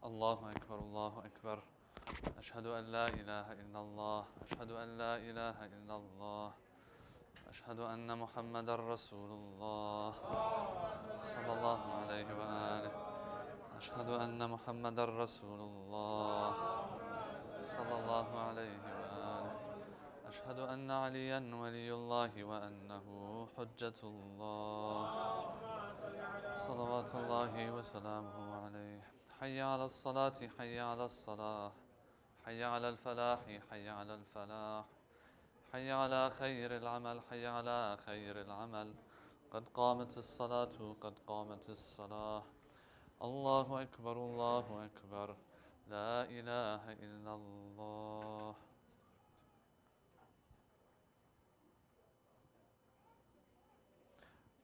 الله أكبر الله أكبر. أشهد أن لا إله إلا الله. أشهد أن لا إله إلا الله. أشهد أن محمد رسول الله صلى الله عليه وآله. أشهد أن محمد رسول الله صلى الله عليه وآله. أشهد أن عليا ولي الله وأنه حجة الله صلوات الله وسلامه عليه. حي على الصلاة حي على الصلاة حي على الفلاح حي على الفلاح حي على خير العمل حي على خير العمل. قد قامت الصلاة قد قامت الصلاة. الله أكبر الله أكبر. لا إله إلا الله.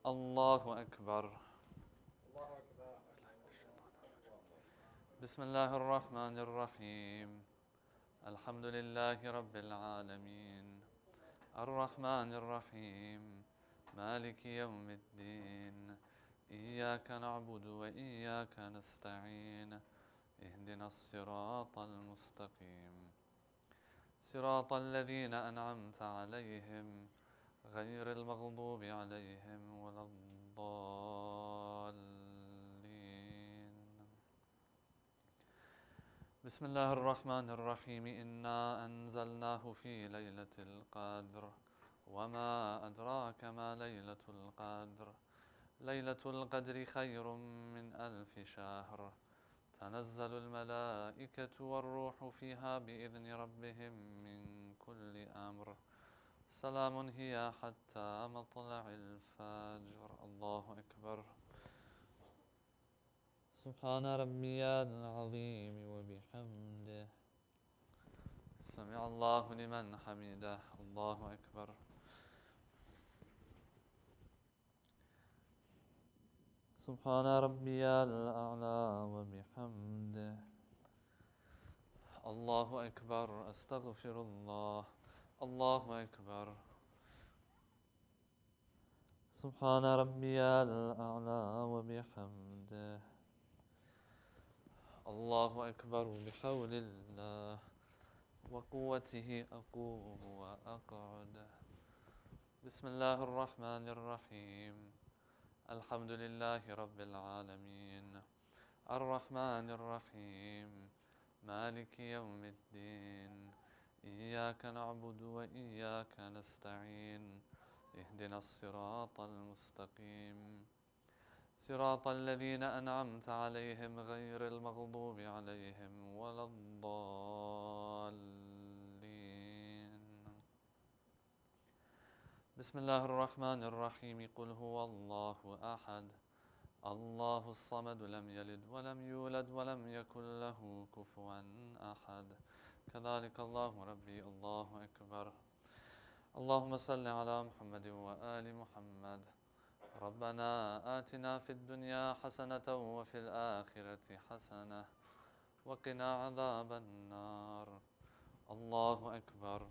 الله أكبر. بسم الله الرحمن الرحيم. الحمد لله رب العالمين الرحمن الرحيم مالك يوم الدين. إياك نعبد وإياك نستعين. اهدنا الصراط المستقيم صراط الذين أنعمت عليهم غير المغضوب عليهم ولا الضالين. بسم الله الرحمن الرحيم. إنا أنزلناه في ليلة القدر وما أدراك ما ليلة القدر. ليلة القدر خير من 1000 شهر. تنزل الملائكة والروح فيها بإذن ربهم من كل أمر. سلام هي حتى مطلع الفجر. الله أكبر. سبحان ربي العظيم وبحمده. سمع الله لمن حمده. الله أكبر. سبحان ربي الأعلى وبحمده. الله أكبر. أستغفر الله. الله أكبر. سبحان ربي الأعلى وبحمده. الله أكبر. بحول الله وقوته أقوم وأقعد. بسم الله الرحمن الرحيم. الحمد لله رب العالمين الرحمن الرحيم مالك يوم الدين. إياك نعبد وإياك نستعين. اهدنا الصراط المستقيم صراط الذين أنعمت عليهم غير المغضوب عليهم ولا الضالين. بسم الله الرحمن الرحيم. قل هو الله أحد الله الصمد لم يلد ولم يولد ولم يكن له كفوا أحد. كذلك الله ربي. الله أكبر. اللهم صل على محمد وآل محمد. ربنا آتنا في الدنيا حسنة وفي الآخرة حسنة وقنا عذاب النار. الله أكبر.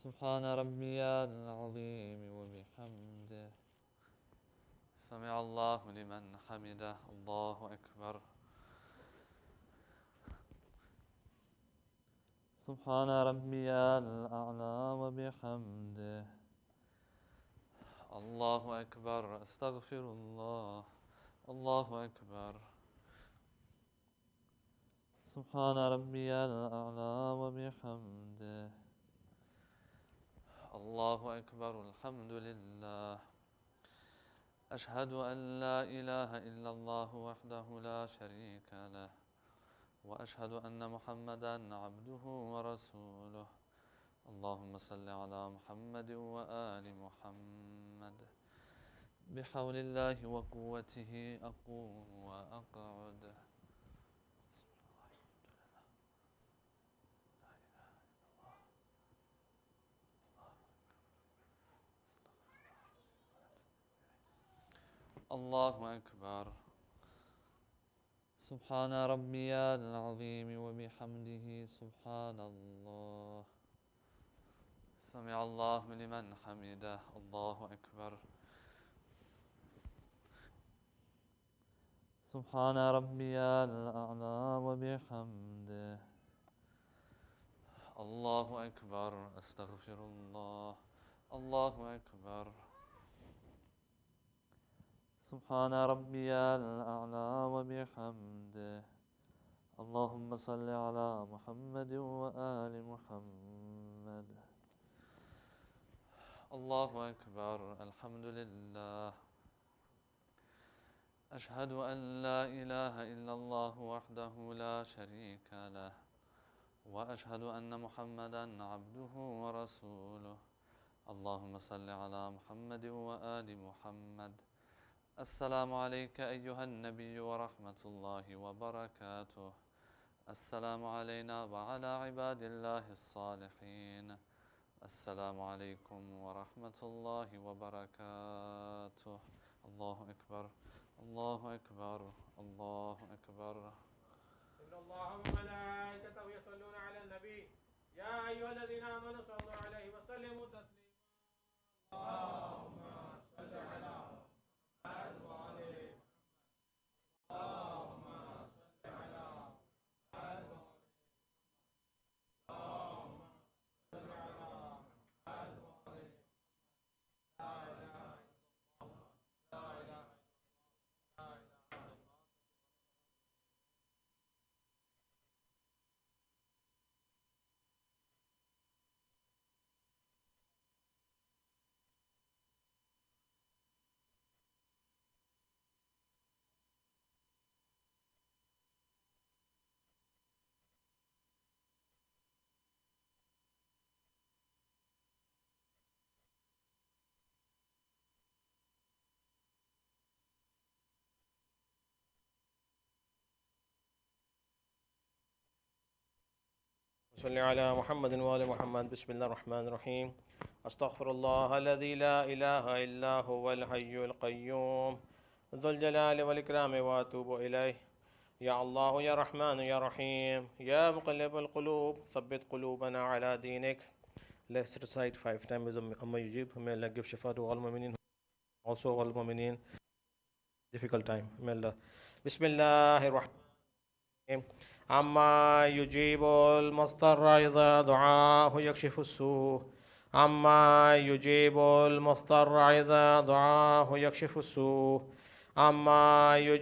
سبحان ربي العظيم وبحمده. سمع الله لمن حمده. الله أكبر. سبحان ربي الأعلى وبحمده. الله أكبر. أستغفر الله. الله أكبر. سبحان ربي الأعلى وبحمده. الله أكبر. الحمد لله. أشهد أن لا إله إلا الله وحده لا شريك له وأشهد أن محمدًا عبده ورسوله. اللهم صل على محمد وآل محمد. بحول الله وقوته أقوم وأقعد. الله أكبر. سبحان ربي العظيم وبحمده. سبحان الله. سمع الله لمن حمده. الله أكبر. سبحان ربي الأعلى وبحمده. الله أكبر. أستغفر الله. الله أكبر. سبحان ربي الأعلى وبحمده. اللهم صل على محمد وآل محمد. الله أكبر. الحمد لله. أشهد أن لا إله إلا الله وحده لا شريك له، وأشهد أن محمدا عبده ورسوله. اللهم صل على محمد وآل محمد. السلام عليك أيها النبي ورحمة الله وبركاته. السلام علينا وعلى عباد الله الصالحين. السلام عليكم ورحمة الله وبركاته. الله أكبر. الله أكبر. الله أكبر. إن الله وملائكته يصلون على النبي يا أيها الذين آمنوا صلوا عليه وسلموا تسليما. اللهم صل على محمد وآل محمد. اللهم صل على محمد اللهم صل على محمد وآل لا إله إلا الله لا إله إلا الله لا إله إلا الله. صل على محمد وآل محمد. بسم الله الرحمن الرحيم. أستغفر الله الذي لا إله إلا هو الحي القيوم ذو الجلال والإكرام وأتوب إليه. يا الله يا رحمن يا رحيم يا مقلب القلوب ثبت قلوبنا على دينك. Let's recite 5 times Amma Yujib. May Allah give shifa to all mu'minin, also all mu'minin. Difficult time. May Allah. Bismillahir Rahmanir Rahim. عما يجيب المضطر إذا دعاه يكشف السوء. عما يجيب المضطر إذا دعاه يكشف السوء. عما يجيب